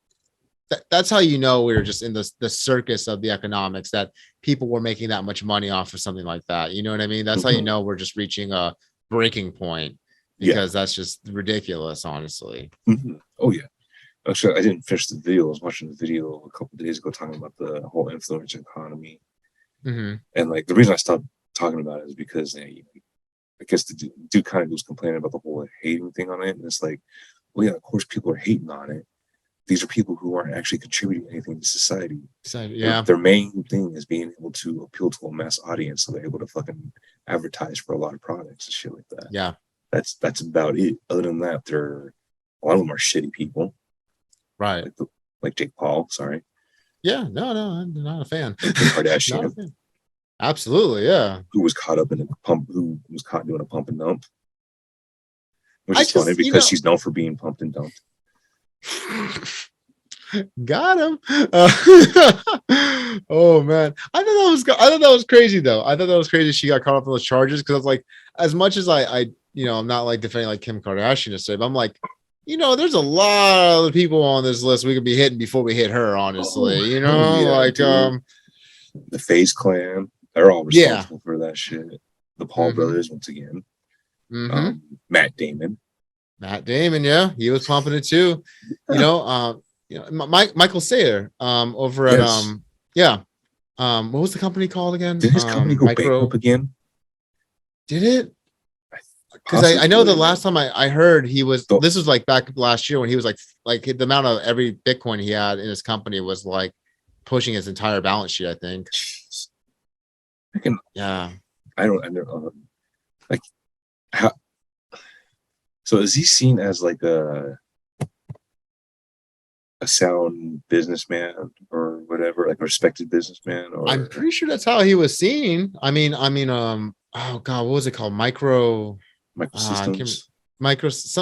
that's how you know we're just in the circus of the economics, that people were making that much money off of something like that. You know what I mean? That's how you know we're just reaching a breaking point, because that's just ridiculous, honestly. Oh yeah. Actually, I didn't finish the video. I was watching the video a couple of days ago talking about the whole influencer economy. And like the reason I stopped talking about it is because I guess the dude kind of was complaining about the whole hating thing on it. And it's like, well, yeah, of course people are hating on it. These are people who aren't actually contributing anything to society. Yeah. Their main thing is being able to appeal to a mass audience, so they're able to fucking advertise for a lot of products and shit like that. Yeah. That's about it. Other than that, a lot of them are shitty people. Right. Like Jake Paul, sorry. Yeah, no, I'm not a fan. Kim Kardashian. Not a fan. Absolutely, yeah. Who was caught up in a pump, who was caught doing a pump and dump. Which is funny because she's known for being pumped and dumped. Got him. Oh man, I thought that was crazy though. I thought that was crazy she got caught up in those charges, because I was like, as much as I I'm not like defending like Kim Kardashian to say, but I'm like, there's a lot of people on this list we could be hitting before we hit her, honestly. The FaZe Clan, they're all responsible for that shit. The Paul brothers, once again. Matt Damon, yeah, he was pumping it too. Michael Sayer, over at what was the company called again? Did his company go bankrupt again? Did it? Because I know the last time I heard he was, this was like back last year when he was like the amount of every Bitcoin he had in his company was like pushing his entire balance sheet, I think. I don't like how. So is he seen as like a a sound businessman or whatever, like a respected businessman, I'm or pretty sure that's how he was seen. Oh God, what was it called? I can't microsystems.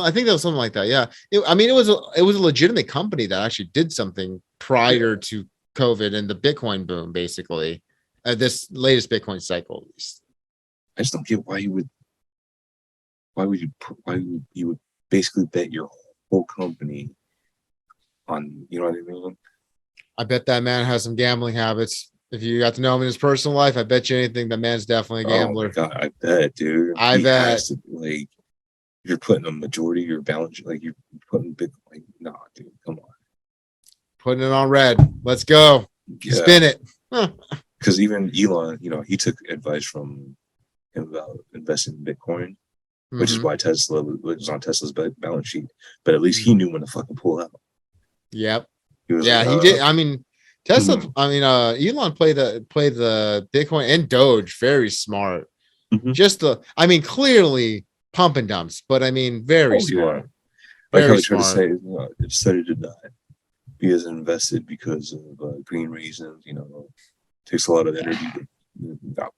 I think that was something like that. Yeah. It was a legitimate company that actually did something Yeah, prior to COVID and the Bitcoin boom, basically. This latest Bitcoin cycle, at least. I just don't get why you would basically bet your whole company on, you know what I mean? I bet that man has some gambling habits. If you got to know him in his personal life, I bet you anything that man's definitely a Oh my gambler. god, I bet, dude. I He bet. has to, like, you're putting a majority of your balance, like you're putting big, like, nah, dude, come on. Putting it on red. Let's go. Yeah, Spin it. Huh. because even Elon, he took advice from him about investing in Bitcoin, which is Mm-hmm. why Tesla was on Tesla's balance sheet. But at least he knew when to fucking pull out. Yep. He was like, Yeah, he did. Tesla. mhm, Elon played the Bitcoin and Doge very smart. mhm. Clearly pump and dumps, but very Oh yeah, smart. like how Very they try to smart. say, it started to die. He has invested because of green reasons. Takes a lot of energy.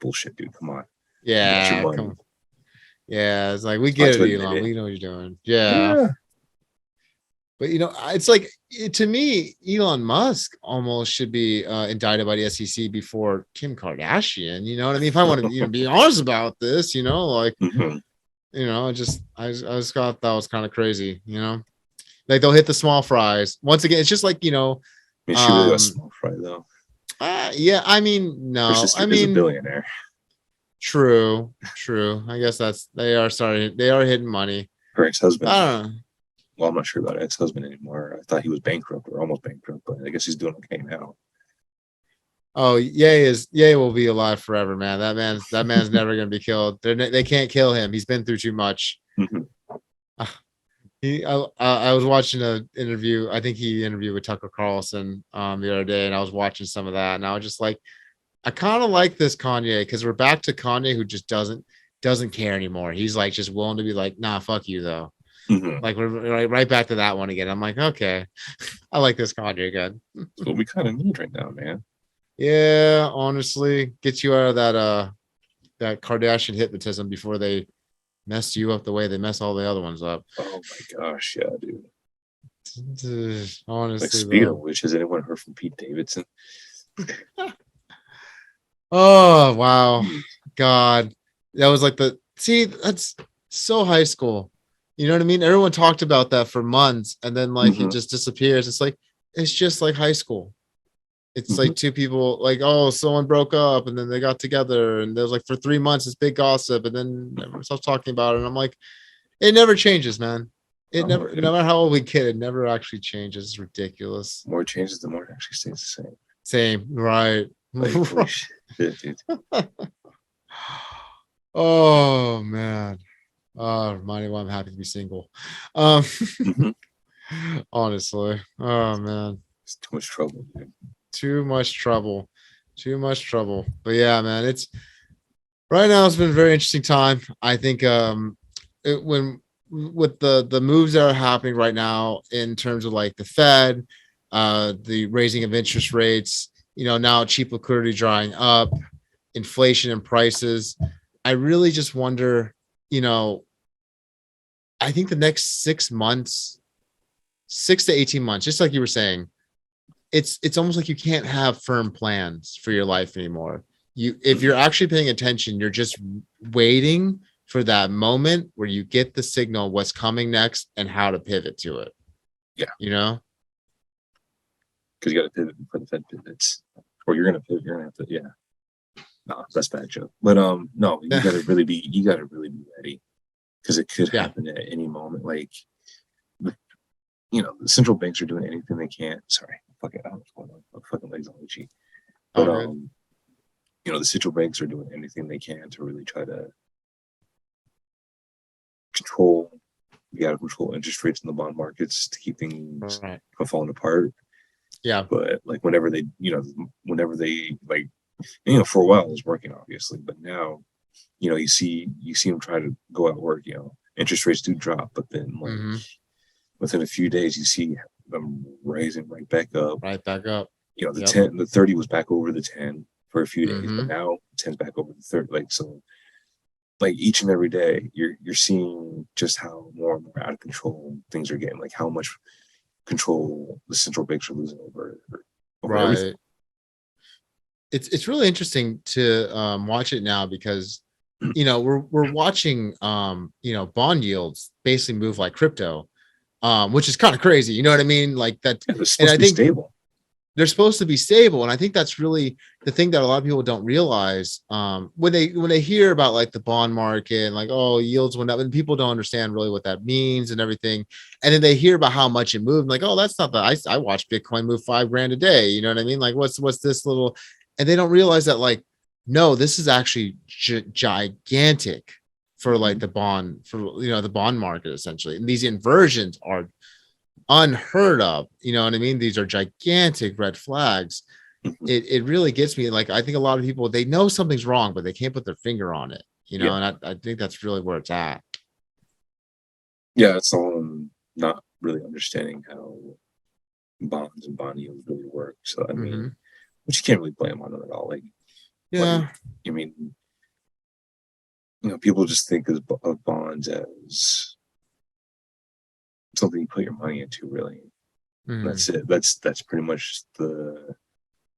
Bullshit, dude. Come on, you got your Yeah, money. come. Yeah, it's like we I get to it, admit Elon. it. We know what you're doing. Yeah, Yeah. but it's like to me, Elon Musk almost should be indicted by the SEC before Kim Kardashian. You know what I mean? If I want to, be honest about this, Mhm. I just thought that was kind of crazy. Like they'll hit the small fries once again. It's just like I mean, she really got um, small fry though. yeah. Her No, sister is a billionaire. true, true. I guess they are sorry. They are hitting money. Her ex-husband. I don't know. Well, I'm not sure about ex-husband anymore. I thought he was bankrupt or almost bankrupt, but I guess he's doing okay now. Oh, Ye will be alive forever, man. That man's never gonna be killed. They can't kill him. He's been through too much. Mhm. I was watching an interview. I think he interviewed with Tucker Carlson the other day, and I was watching some of that, and I was just like, I kind of like this Kanye because we're back to Kanye who just doesn't care anymore. He's like just willing to be like, nah, fuck you though. Mhm. Like we're right back to that one again. I'm like, okay, I like this Kanye again. That's what we kind of need right now, man. Yeah, honestly, get you out of that Kardashian hypnotism before they mess you up the way they mess all the other ones up. Oh my gosh, yeah, dude. Like, Honestly, speaking of though. which, has anyone heard from Pete Davidson? Oh wow, God, that was like that's so high school. You know what I mean? Everyone talked about that for months, and then like it Hmm. just disappears. It's just like high school. It's Hmm. like two people like, oh, someone broke up and then they got together and there's like for 3 months it's big gossip and then everyone starts talking about it. And I'm like, it never changes, man. It Oh, never, no dude. matter how old we get, it never actually changes. It's ridiculous. More changes, the more it actually stays the same. Same, right? Like, holy shit, dude. Oh man. Reminding why I'm happy to be single. Um, Hmm. honestly. Oh man. It's too much trouble, dude. Too much trouble. Too much trouble. But yeah, man, it's right now it's been a very interesting time. I think when with the moves that are happening right now in terms of like the Fed, the raising of interest rates, now cheap liquidity drying up, inflation and prices. I really just wonder, you know, I think the next 6 months, 6 to 18 months, just like you were saying, it's almost like you can't have firm plans for your life anymore. If you're Mhm. actually paying attention, you're just waiting for that moment where you get the signal what's coming next and how to pivot to it. Yeah, You know? because you got to pivot before the Fed pivots, or you're gonna pivot. You're gonna have to, yeah. No, that's bad joke. But no, you gotta really be ready because it could Yeah. happen at any moment. Like, the central banks are doing anything they can. Sorry, fucking, I don't know what's going on. My fucking legs on itchy. But All good. the central banks are doing anything they can to really try to control, be out of control interest rates in the bond markets to keep things Right. from falling apart. Yeah. But like whenever they like, for a while it was working obviously, but now, you see them try to go at work. Interest rates do drop, but then like Mm-hmm. within a few days you see them rising right back up. Right back up. You know, the Yep. 10, the 30 was back over the 10 for a few days, but Mm-hmm. now 10's back over the 30. Like, so like each and every day, you're seeing just how more and more out of control things are getting, like how much control the central banks are losing over everything. Right. It's really interesting to watch it now because we're watching bond yields basically move like crypto, which is kind of crazy. You know what I mean? Like that, Yeah, they're and supposed I to be think stable. they're supposed to be stable, and I think that's really the thing that a lot of people don't realize when they hear about like the bond market and like, oh, yields went up, and people don't understand really what that means and everything, and then they hear about how much it moved, like, oh, that's not the I watch Bitcoin move $5,000 a day, you know what I mean, like what's this little, and they don't realize that, like, no, this is actually gigantic for like the bond, for the bond market essentially, and these inversions are unheard of. You know what I mean? These are gigantic red flags. Mhm. It really gets me. Like, I think a lot of people, they know something's wrong, but they can't put their finger on it. Yeah, And I think that's really where it's at. yeah, it's all not really understanding how bonds and bond yields really work. So I Mm-hmm. mean, which you can't really blame on them at all. Like Yeah. I mean, people just think of bonds as something you put your money into, really. Mm-hmm. That's it. That's pretty much the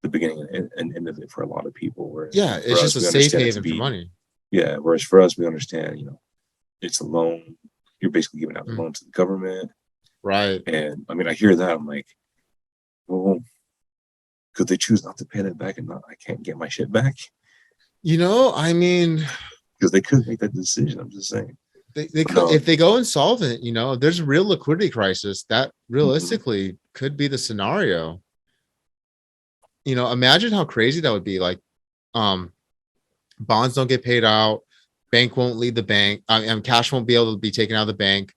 beginning and end of it for a lot of people. Whereas Yeah. for It's just us, a we safe understand it to haven for be, money. yeah. Whereas for us, we understand, it's a loan. You're basically giving out a Mm. loan to the government. Right. And I mean, I hear that, I'm like, well, could they choose not to pay that back and not, I can't get my shit back? I mean, Because they could make that decision. I'm just saying. they But could, no. if they go insolvent, there's a real liquidity crisis that Mhm. realistically could be the scenario. Imagine how crazy that would be. Like, um, bonds don't get paid out, bank won't lead the bank, and cash won't be able to be taken out of the bank,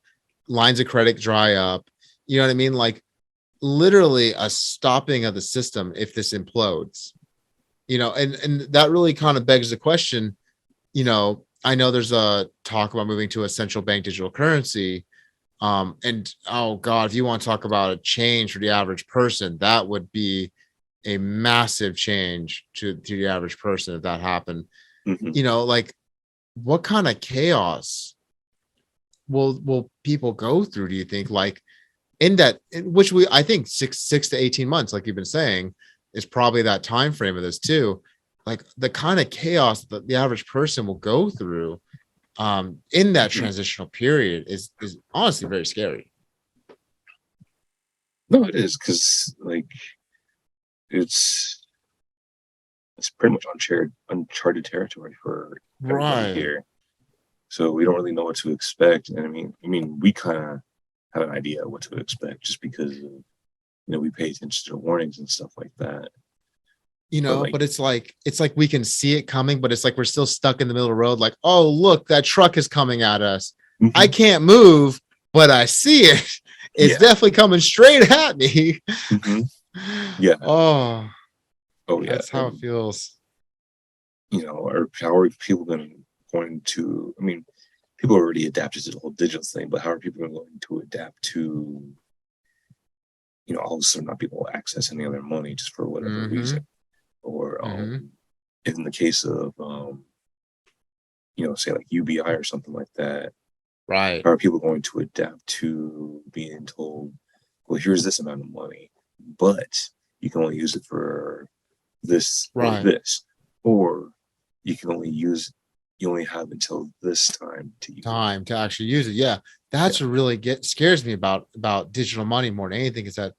lines of credit dry up. You know what I mean? Like, literally a stopping of the system if this implodes. And that really kind of begs the question. I know there's a talk about moving to a central bank digital currency. And oh God, if you want to talk about a change for the average person, that would be a massive change to the average person if that happened. Mhm. Like, what kind of chaos will people go through, do you think? Like, which I think six to 18 months, like you've been saying, is probably that time frame of this too. Like, the kind of chaos that the average person will go through in that Mhm. transitional period is honestly very scary. No, it is because like it's it's pretty much uncharted territory for everybody Right. here. So we don't really know what to expect. And I mean, we kind of have an idea of what to expect just because we pay attention to the warnings and stuff like that. But like, But it's like we can see it coming, but it's like we're still stuck in the middle of the road, like, oh, look, that truck is coming at us. I mhm, can't move, but I see it. It's yeah, definitely coming straight at me. hmm yeah, Oh, oh yeah, that's how it and feels. or how are people going to? I mean, people already adapted to the whole digital thing, but how are people going to adapt to all of a sudden not be able to access any other money just for whatever reason? Mm-hmm. Or Mm-hmm. in the case of say like UBI or something like that, Right. how are people going to adapt to being told, well, here's this amount of money, but you can only use it for this or Right. this, or you only have until this time to use it. Time to actually use it. Yeah. Yeah. That's what really scares me about digital money more than anything, is that,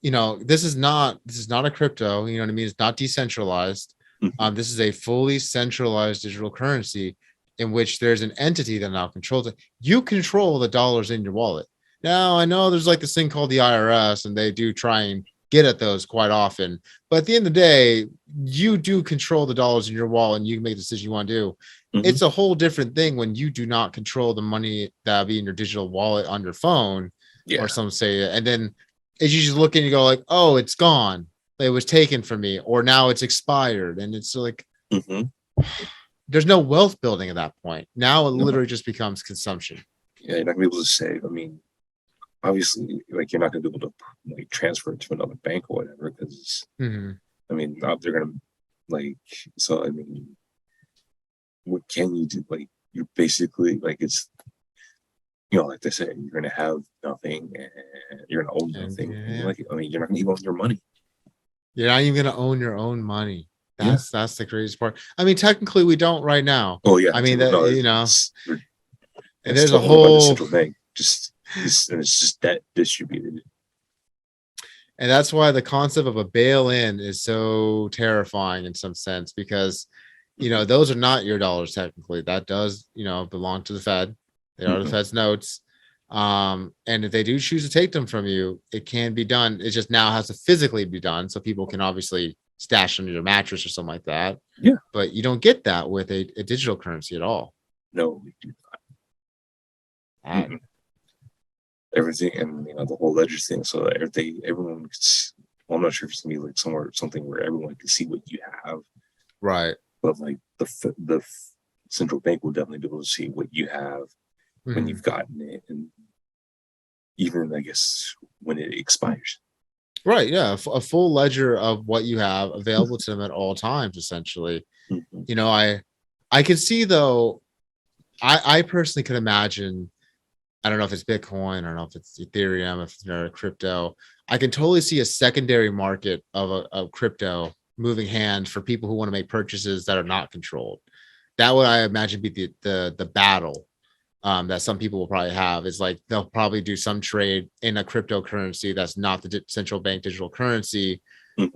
this is not a crypto, you know what I mean? It's not decentralized. Mhm. This is a fully centralized digital currency in which there's an entity that now controls it. You control the dollars in your wallet. Now, I know there's like this thing called the IRS, and they do try and get at those quite often. But at the end of the day, you do control the dollars in your wallet, and you can make the decision you want to do. Mhm. It's a whole different thing when you do not control the money that'll be in your digital wallet on your phone, or Yeah. some say, and then as you just look and you go like, oh, it's gone. It was taken from me, or now it's expired. And it's like, Hmm. there's no wealth building at that point. Now it No. literally just becomes consumption. Yeah, you're not gonna be able to save. I mean, obviously, like you're not gonna be able to like transfer it to another bank or whatever, because I mean, they're gonna like. So I mean, what can you do? Like, you're basically like it's like they say, you're gonna have nothing and you're gonna own nothing. And like, I mean, you're not gonna even own your money. You're not even gonna own your own money. Yeah. That's the craziest part. I mean, technically, we don't right now. Oh yeah. I mean that No, and it's there's a totally owned by the whole, central bank. And it's just debt distributed. and that's why the concept of a bail-in is so terrifying in some sense, because those are not your dollars technically. That does belong to the Fed. They are the Fed's notes. And if they do choose to take them from you, it can be done. It just now has to physically be done, so people can obviously stash under your mattress or something like that. Yeah. But you don't get that with a digital currency at all. No, we do not. Everything, and the whole ledger thing. So everyone, well, I'm not sure if it's gonna be like something where everyone can see what you have, right? But like the central bank will definitely be able to see what you have when you've gotten it, and even I guess when it expires. Right. Yeah. A full ledger of what you have available to them at all times, essentially. I can see though. I personally could imagine. I don't know if it's Bitcoin, I don't know if it's Ethereum, if it's another crypto. I can totally see a secondary market of crypto moving hands for people who want to make purchases that are not controlled. That would, I imagine, be the battle that some people will probably have. Is like they'll probably do some trade in a cryptocurrency that's not the central bank digital currency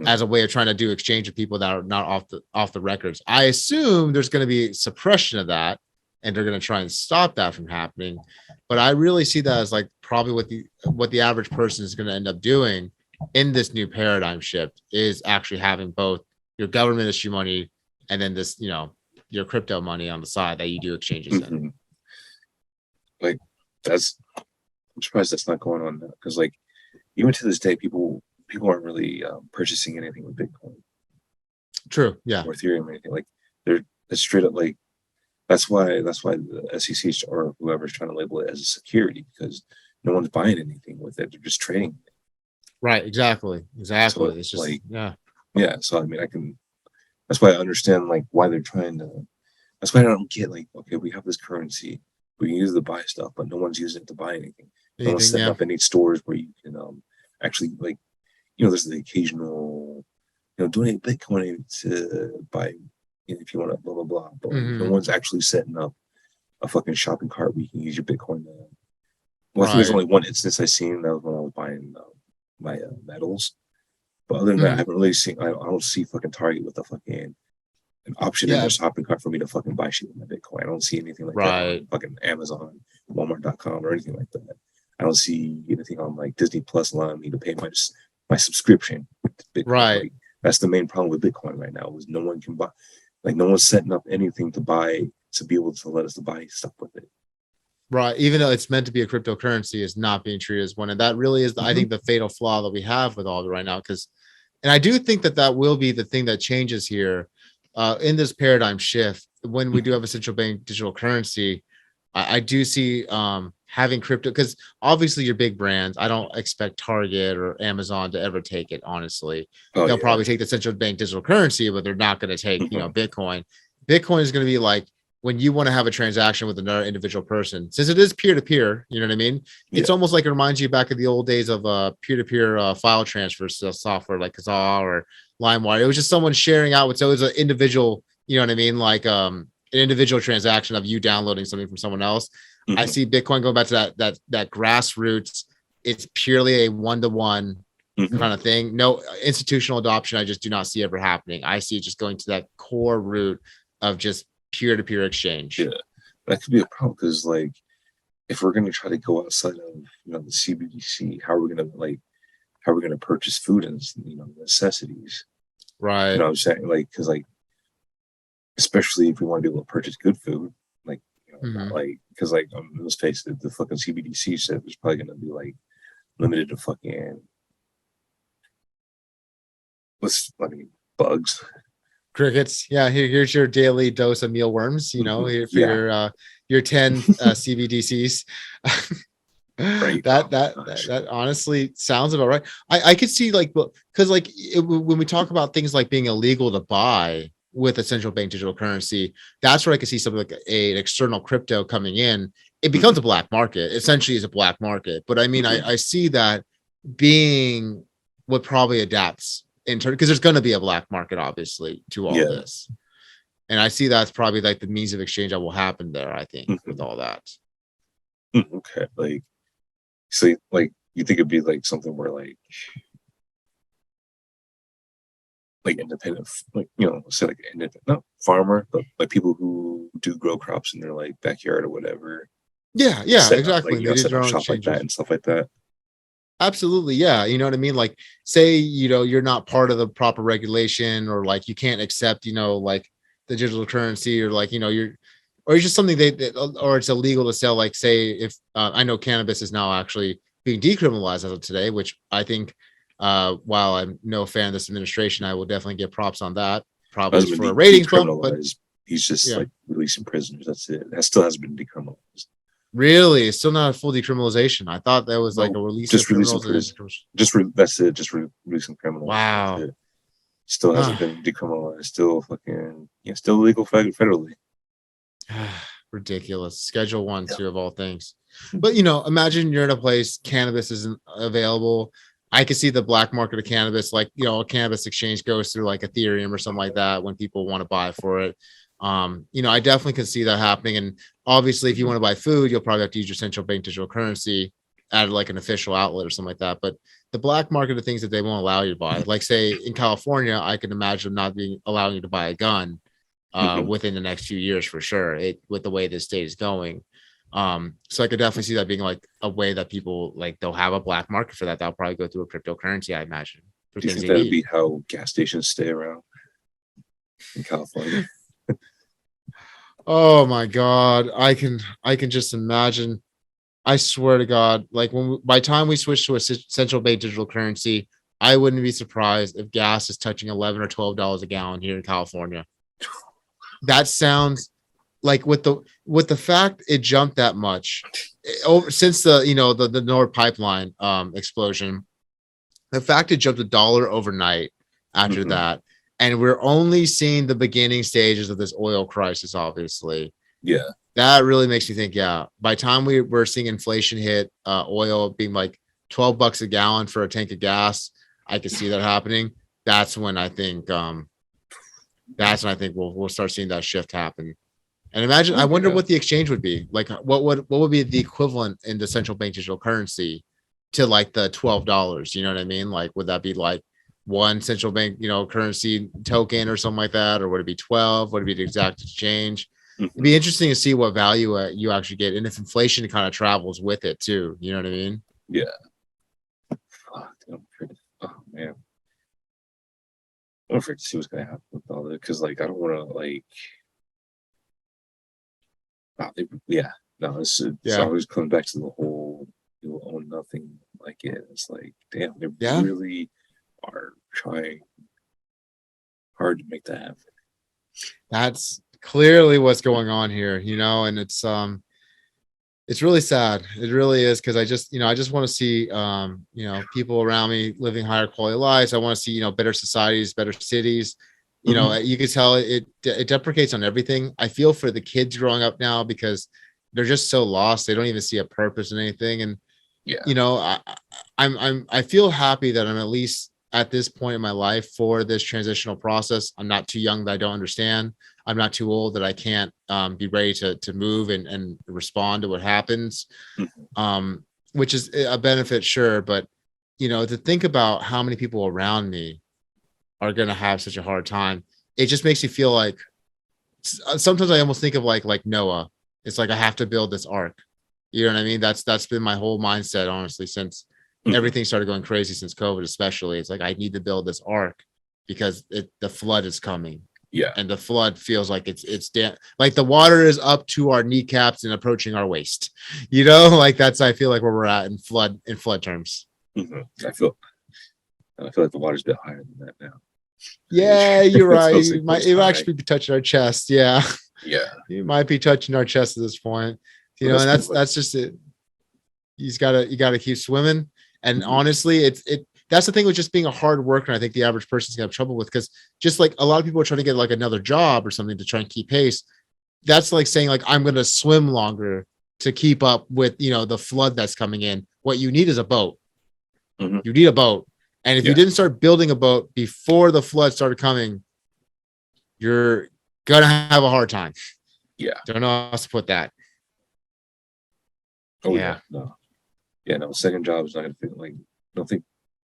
as a way of trying to do exchange with people that are not off the records. I assume there's going to be suppression of that, and they're going to try and stop that from happening. But I really see that as like probably what the average person is going to end up doing in this new paradigm shift is actually having both your government issue money and then this, your crypto money on the side that you do exchanges in. Like I'm surprised that's not going on now, because like even to this day, people aren't really purchasing anything with Bitcoin. True. Yeah. Or Ethereum or anything. Like they're straight up like. That's why the SEC or whoever's trying to label it as a security, because no one's buying anything with it. They're just trading. Right. Exactly. So it's just like, yeah. So I mean, that's why I understand like why they're trying to. That's why I don't get like, okay, we have this currency, we can use it to buy stuff, but no one's using it to buy anything. No one's setting up any stores where you can actually like, there's the occasional, donate Bitcoin to buy. If you want to blah blah blah, but no one's actually setting up a fucking shopping cart where you can use your Bitcoin. Well, I think there's only one instance I've seen. That was when I was buying my metals. But other than that, I haven't really seen. I don't see fucking Target with a fucking an option in their shopping cart for me to fucking buy shit with my Bitcoin. I don't see anything like that on fucking Amazon, Walmart.com, or anything like that. I don't see anything on like Disney Plus allowing me to pay my subscription to Bitcoin. Right. Like, that's the main problem with Bitcoin right now, is no one can buy. Like no one's setting up anything to be able to let us buy stuff with it. Right. Even though it's meant to be a cryptocurrency, is not being treated as one. And that really is, I think, the fatal flaw that we have with all of it right now. And I do think that will be the thing that changes here in this paradigm shift. When we do have a central bank digital currency, I do see having crypto, because obviously your big brands, I don't expect Target or Amazon to ever take it. Honestly, they'll probably take the central bank digital currency, but they're not going to take, Bitcoin. Bitcoin is going to be like when you want to have a transaction with another individual person, since it is peer-to-peer, you know what I mean? It's almost like it reminds you back of the old days of peer-to-peer file transfer software like Kazaa or LimeWire. It was just someone sharing out so it was an individual, you know what I mean? Like an individual transaction of you downloading something from someone else. I see Bitcoin going back to that grassroots. It's purely a one-to-one kind of thing. No institutional adoption. I just do not see ever happening. I see it just going to that core root of just peer-to-peer exchange. Yeah, that could be a problem, because like if we're going to try to go outside of the CBDC, how are we going to purchase food and necessities? Right. You know what I'm saying? Like, because like especially if we want to be able to purchase good food, like like, because like let's face it, the fucking CBDC stuff is probably going to be like limited to fucking bugs. Crickets. Yeah, here's your daily dose of mealworms, for your 10 CBDCs. right? That honestly sounds about right. I could see like, because like when we talk about things like being illegal to buy with a central bank digital currency, that's where I could see something like an external crypto coming in. It becomes a black market. Essentially, is a black market. But I mean, I see that being what probably adapts in turn, because there's going to be a black market, obviously, to all this. And I see that's probably like the means of exchange that will happen there, I think, with all that. Okay. So like you think it'd be like something where like independent, like, say like independent, not farmer, but like people who do grow crops in their like backyard or whatever. Yeah, exactly. Like, they did set their up own shop like that exchanges. and stuff like that. Absolutely. Yeah. You know what I mean? Like, say, you're not part of the proper regulation, or like you can't accept, like the digital currency, or like, or it's just something or it's illegal to sell. Like, say, if I know cannabis is now actually being decriminalized as of today, which I think, while I'm no fan of this administration, I will definitely get props on that, probably for a ratings bump. But he's just like releasing prisoners. That's it. That still hasn't been decriminalized. Really, it's still not a full decriminalization. I thought that was like a release just of releasing criminals. that's it. Just releasing criminals. Wow. Still hasn't been decriminalized. Still fucking still illegal federally. Ridiculous. Schedule 1, 2 of all things. But imagine you're in a place, cannabis isn't available. I could see the black market of cannabis, like a cannabis exchange goes through like Ethereum or something like that when people want to buy for it. I definitely can see that happening. And obviously, if you want to buy food, you'll probably have to use your central bank digital currency at like an official outlet or something like that. But the black market of things that they won't allow you to buy, like say in California, I can imagine not being allowing you to buy a gun within the next few years for sure, with the way this state is going. So I could definitely see that being like a way that people like they'll have a black market for that. That'll probably go through a cryptocurrency, I imagine. Do you think that would be how gas stations stay around in California? Oh my God. I can just imagine. I swear to God, like by the time we switch to a central bank digital currency, I wouldn't be surprised if gas is touching $11 or $12 a gallon here in California. That sounds like with the fact it jumped that much since the Nord pipeline explosion, the fact it jumped $1 overnight after that. And we're only seeing the beginning stages of this oil crisis, obviously. Yeah. That really makes me think, by the time we're seeing inflation hit, oil being like $12 a gallon for a tank of gas, I could see that happening. That's when I think we'll start seeing that shift happen. And imagine, I wonder what the exchange would be. Like what would be the equivalent in the central bank digital currency to like the $12? You know what I mean? Like, would that be like one central bank, currency token or something like that? Or would it be 12? Would it be the exact exchange? It'd be interesting to see what value you actually get, and if inflation kind of travels with it too. You know what I mean? Yeah. Oh man, I'm afraid to see what's gonna happen with all that, because like I don't want to like. It always comes back to the whole you'll own nothing. Like it's like damn, they really are trying hard to make that happen. That's clearly what's going on here, and it's really sad. It really is, because I just want to see people around me living higher quality lives. I want to see better societies, better cities. You can tell it deprecates on everything. I feel for the kids growing up now, because they're just so lost. They don't even see a purpose in anything. And I feel happy that I'm at least at this point in my life for this transitional process. I'm not too young that I don't understand. I'm not too old that I can't be ready to move and respond to what happens, which is a benefit, sure. But, to think about how many people around me are going to have such a hard time, it just makes me feel like sometimes I almost think of like Noah. It's like I have to build this ark. You know what I mean? That's been my whole mindset, honestly, since everything started going crazy, since COVID, especially. It's like I need to build this ark because the flood is coming. Yeah. And the flood feels like it's like the water is up to our kneecaps and approaching our waist. Like I feel like where we're at in flood terms. I feel like the water's a bit higher than that now. Yeah, you're right. It might actually be touching our chest. Yeah. Yeah. You might be touching our chest at this point. And that's just it. you gotta keep swimming. And honestly, that's the thing with just being a hard worker. I think the average person's gonna have trouble with, because just like a lot of people are trying to get like another job or something to try and keep pace. That's like saying like I'm gonna swim longer to keep up with the flood that's coming in. What you need is a boat. You need a boat. And if you didn't start building a boat before the flood started coming, you're gonna have a hard time. Yeah. Don't know how else to put that. Oh yeah. No. Yeah, no, second job is not gonna feel like, I don't think,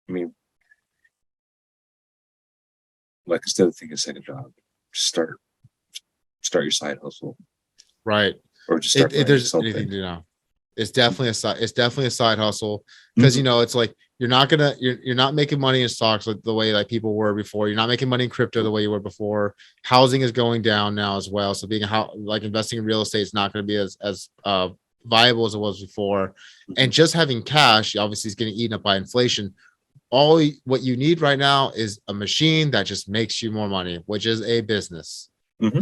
I mean, like, instead of thinking second job, start your side hustle. Right. Or just start there's something. anything to know. It's definitely a side hustle, because it's like you're not making money in stocks like the way like people were before. You're not making money in crypto the way you were before. Housing is going down now as well. So like investing in real estate is not going to be as viable as it was before. And just having cash obviously is getting eaten up by inflation. What you need right now is a machine that just makes you more money, which is a business.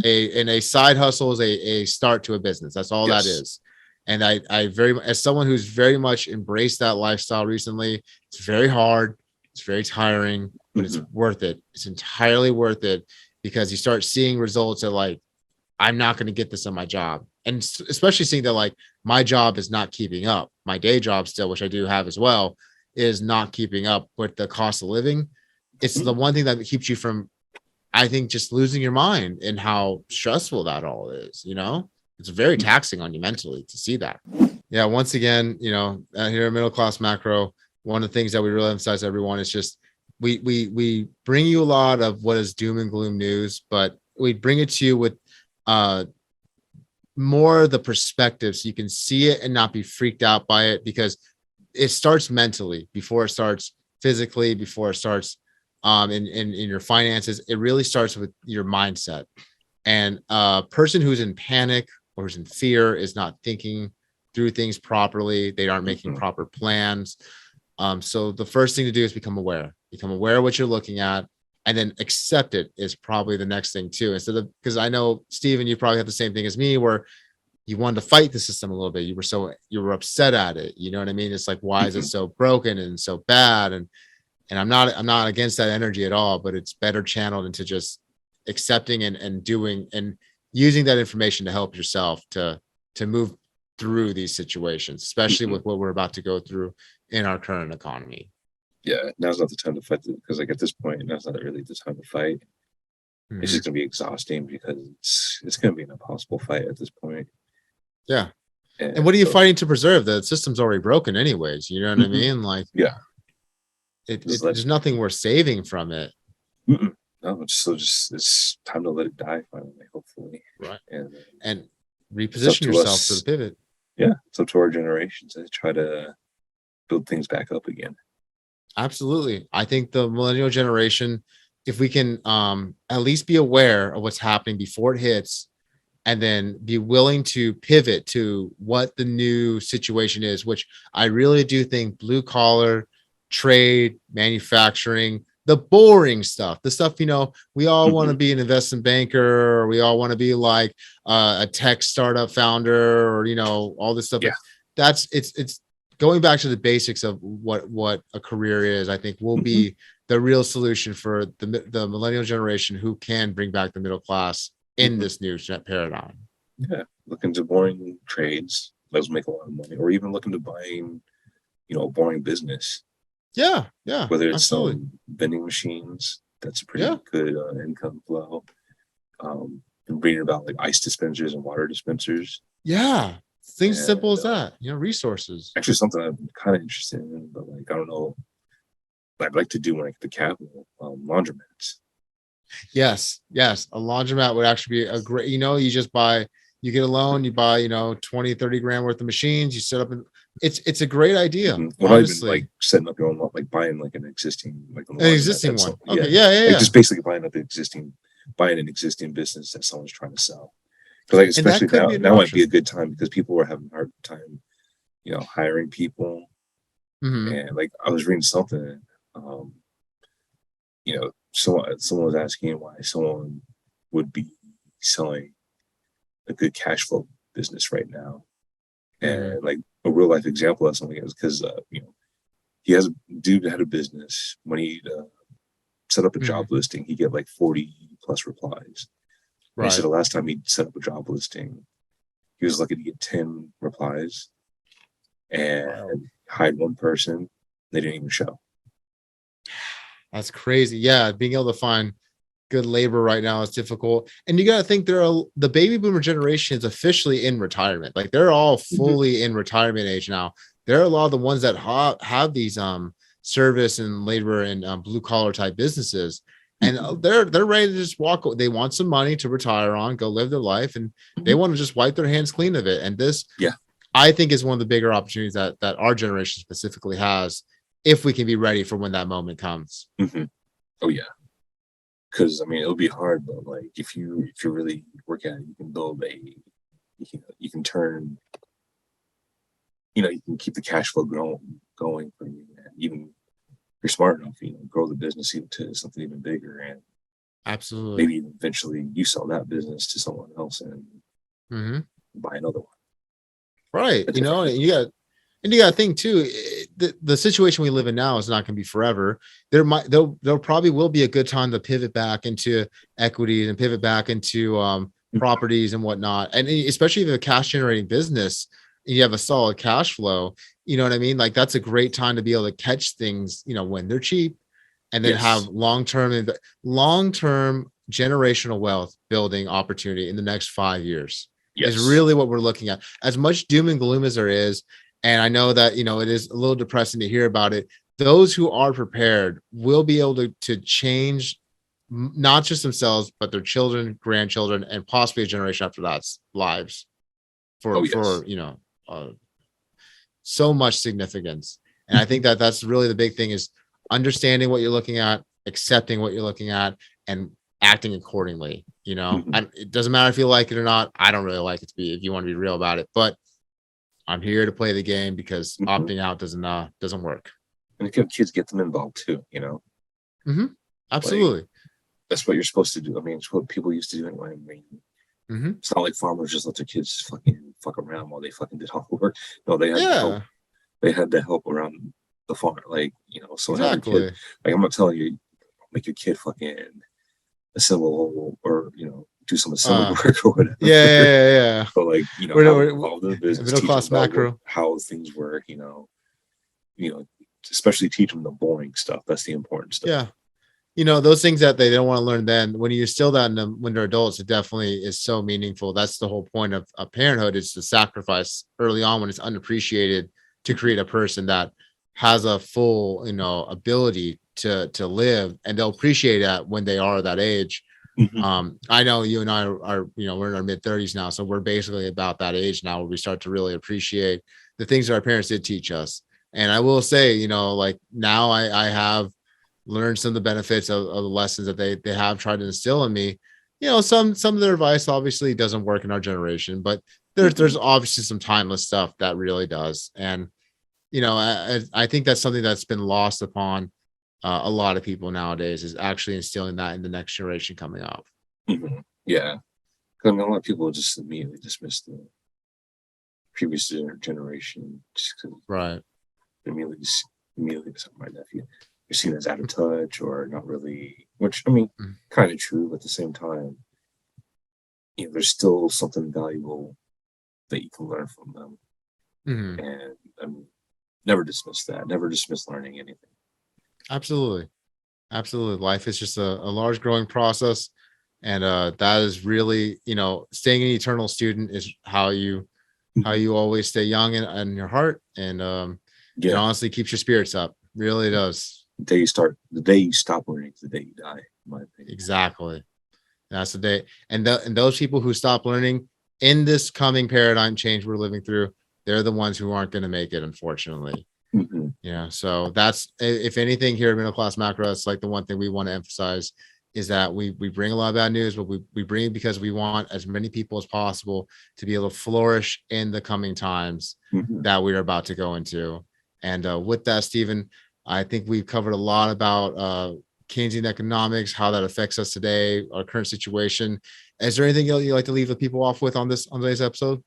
A side hustle is a start to a business. That's all that is. And I very, as someone who's very much embraced that lifestyle recently, it's very hard, it's very tiring, but it's worth it. It's entirely worth it, because you start seeing results that like, I'm not going to get this on my job. And especially seeing that like my job is not keeping up. My day job still, which I do have as well, is not keeping up with the cost of living. It's the one thing that keeps you from, I think, just losing your mind and how stressful that all is, It's very taxing on you mentally to see that. Yeah. Once again, here at Middle Class Macro, one of the things that we really emphasize to everyone is just we bring you a lot of what is doom and gloom news, but we bring it to you with more the perspective, so you can see it and not be freaked out by it, because it starts mentally before it starts physically, before it starts in your finances. It really starts with your mindset. And a person who's in panic or who's in fear is not thinking through things properly. They aren't making proper plans. So the first thing to do is become aware of what you're looking at, and then accept it is probably the next thing too. Instead of, because I know, Steven, you probably have the same thing as me, where you wanted to fight the system a little bit. You were upset at it. You know what I mean? It's like, why is it so broken and so bad? And I'm not against that energy at all, but it's better channeled into just accepting and doing and using that information to help yourself to move through these situations, especially with what we're about to go through in our current economy. Yeah, now's not the time to fight, because like at this point, now's not really the time to fight. It's just gonna be exhausting, because it's gonna be an impossible fight at this point. Yeah. And what are you fighting to preserve? The system's already broken anyways. You know what I mean? Like, yeah, there's nothing worth saving from it. No, it's time to let it die finally, hopefully. Right. And reposition yourself for the pivot. Yeah, it's up to our generations to try to build things back up again. Absolutely. I think the millennial generation, if we can at least be aware of what's happening before it hits, and then be willing to pivot to what the new situation is, which I really do think blue collar, trade, manufacturing, the boring stuff, the stuff, we all want to be an investment banker, or we all want to be like a tech startup founder, or, all this stuff. Yeah. It's going back to the basics of what a career is, I think will be the real solution for the millennial generation, who can bring back the middle class in this new paradigm. Yeah, look into boring trades, those make a lot of money, or even look into buying, a boring business. Yeah, whether it's vending machines, that's a pretty good income flow. And reading about like ice dispensers and water dispensers. Yeah, things simple as that. Resources. Actually, something I'm kind of interested in, but like I don't know. I'd like to do when I get the capital, laundromats. Yes. A laundromat would actually be a great, you get a loan, you buy, 20, 30 grand worth of machines, you set up, and it's a great idea. Well, honestly, not even like setting up your own, like buying like an existing one. Okay. Yeah. Like just basically buying an existing business that someone's trying to sell. Because like, especially now might be a good time, because people were having a hard time, hiring people. And like I was reading something, someone was asking why someone would be selling a good cash flow business right now. And like a real life example of something is because he has a dude that had a business. When he set up a job listing, he get like 40 plus replies. And he said the last time he set up a job listing, he was lucky to get 10 replies and hired one person. They didn't even show. That's crazy. Yeah, being able to find good labor right now is difficult. And you got to think the baby boomer generation is officially in retirement. Like they're all fully in retirement age now. There are a lot of the ones that have these service and labor and blue collar type businesses, and they're ready to just walk. They want some money to retire on, go live their life, and they want to just wipe their hands clean of it. And this, I think, is one of the bigger opportunities that our generation specifically has, if we can be ready for when that moment comes. Oh yeah, because I mean it'll be hard, but like if you really work at it, you can build you can turn, you can keep the cash flow going for you, and even if you're smart enough, grow the business into something even bigger, and absolutely maybe eventually you sell that business to someone else and buy another one. Right. And you got to think too, the situation we live in now is not going to be forever. There probably will be a good time to pivot back into equities and pivot back into properties and whatnot. And especially if you have a cash generating business and you have a solid cash flow, you know what I mean? Like that's a great time to be able to catch things, when they're cheap, and then have long-term generational wealth building opportunity in the next 5 years. Is really what we're looking at. As much doom and gloom as there is, and I know that it is a little depressing to hear about it, those who are prepared will be able to change not just themselves, but their children, grandchildren, and possibly a generation after that's lives for so much significance. And I think that that's really the big thing, is understanding what you're looking at, accepting what you're looking at, and acting accordingly. It doesn't matter if you like it or not. I don't really like it if you want to be real about it, but I'm here to play the game, because opting out doesn't work. And if you have kids, get them involved too, Absolutely. Like, that's what you're supposed to do. I mean, it's what people used to do anyway. I mean, it's not like farmers just let their kids fuck around while they fucking did all the work. No, they had to help. They had to help around the farm. Like, so exactly. Kid, like I'm not telling you, make your kid fucking assemble or do some assembly work or whatever. Yeah. But like, we're involved in the business, middle class macro, how things work, especially teach them the boring stuff. That's the important stuff. Yeah. Those things that they don't want to learn then, when you instill that in them when they're adults, it definitely is so meaningful. That's the whole point of parenthood, is the sacrifice early on when it's unappreciated, to create a person that has a full, ability to live, and they'll appreciate that when they are that age. I know you and I are we're in our mid-30s now, so we're basically about that age now where we start to really appreciate the things that our parents did teach us. And I will say, like now I have learned some of the benefits of the lessons that they have tried to instill in me. Some of their advice obviously doesn't work in our generation, but there's obviously some timeless stuff that really does. And I think that's something that's been lost upon a lot of people nowadays, is actually instilling that in the next generation coming up. Yeah, I mean, a lot of people just immediately dismiss the previous generation, just right. Immediately something like that. You're seen as out of touch or not really, which I mean, kind of true, but at the same time, there's still something valuable that you can learn from them. And I mean, never dismiss that. Never dismiss learning anything. Absolutely. Life is just a large growing process, and that is really, staying an eternal student is how you always stay young in your heart, and it honestly keeps your spirits up. Really does. The day you stop learning is the day you die, in my opinion. Exactly. That's the day. And those people who stop learning in this coming paradigm change we're living through, they're the ones who aren't going to make it, unfortunately. So that's, if anything, here at Middle Class Macro, that's like the one thing we want to emphasize, is that we bring a lot of bad news, but we bring it because we want as many people as possible to be able to flourish in the coming times that we're about to go into. And with that, Stephen, I think we've covered a lot about Keynesian economics, how that affects us today, our current situation. Is there anything else you'd like to leave the people off with on today's episode?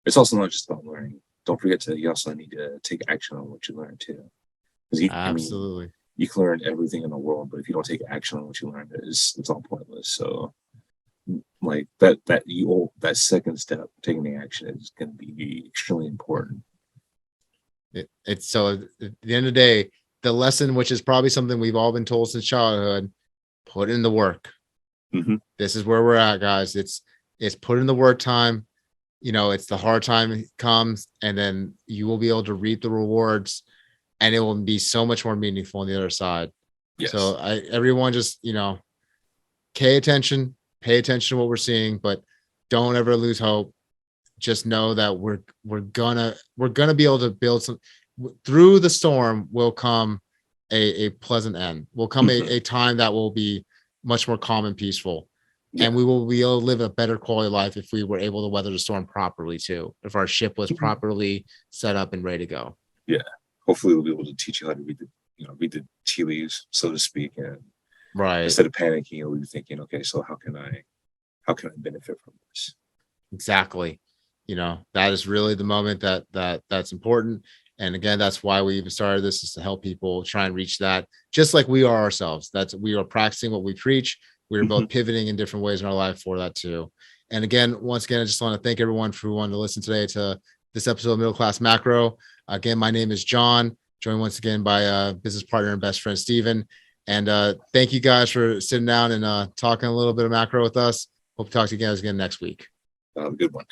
it's also not just about learning. Don't forget you also need to take action on what you learn too. Because I mean, Absolutely. you can learn everything in the world, but if you don't take action on what you learn, it's all pointless. So like that second step, taking the action, is going to be extremely important. It's so at the end of the day, the lesson, which is probably something we've all been told since childhood, put in the work. Mm-hmm. This is where we're at, guys. It's put in the work time. You know, it's the hard time comes, and then you will be able to reap the rewards, and it will be so much more meaningful on the other side. Yes. So everyone just, pay attention to what we're seeing, but don't ever lose hope. Just know that we're gonna be able to build some. Through the storm will come a pleasant end. Will come a time that will be much more calm and peaceful. Yeah. And we will be able to live a better quality of life if we were able to weather the storm properly too. If our ship was properly set up and ready to go. Yeah. Hopefully we'll be able to teach you how to read the tea leaves, so to speak. And right. Instead of panicking, you'll be thinking, okay, so how can I benefit from this? Exactly. That is really the moment that's important. And again, that's why we even started this, is to help people try and reach that, just like we are ourselves. We are practicing what we preach. We're both pivoting in different ways in our life for that too. And again, once again, I just want to thank everyone for wanting to listen today to this episode of Middle Class Macro. Again, my name is John, joined once again by business partner and best friend, Steven. And thank you guys for sitting down and talking a little bit of macro with us. Hope to talk to you guys again next week. Have a good one.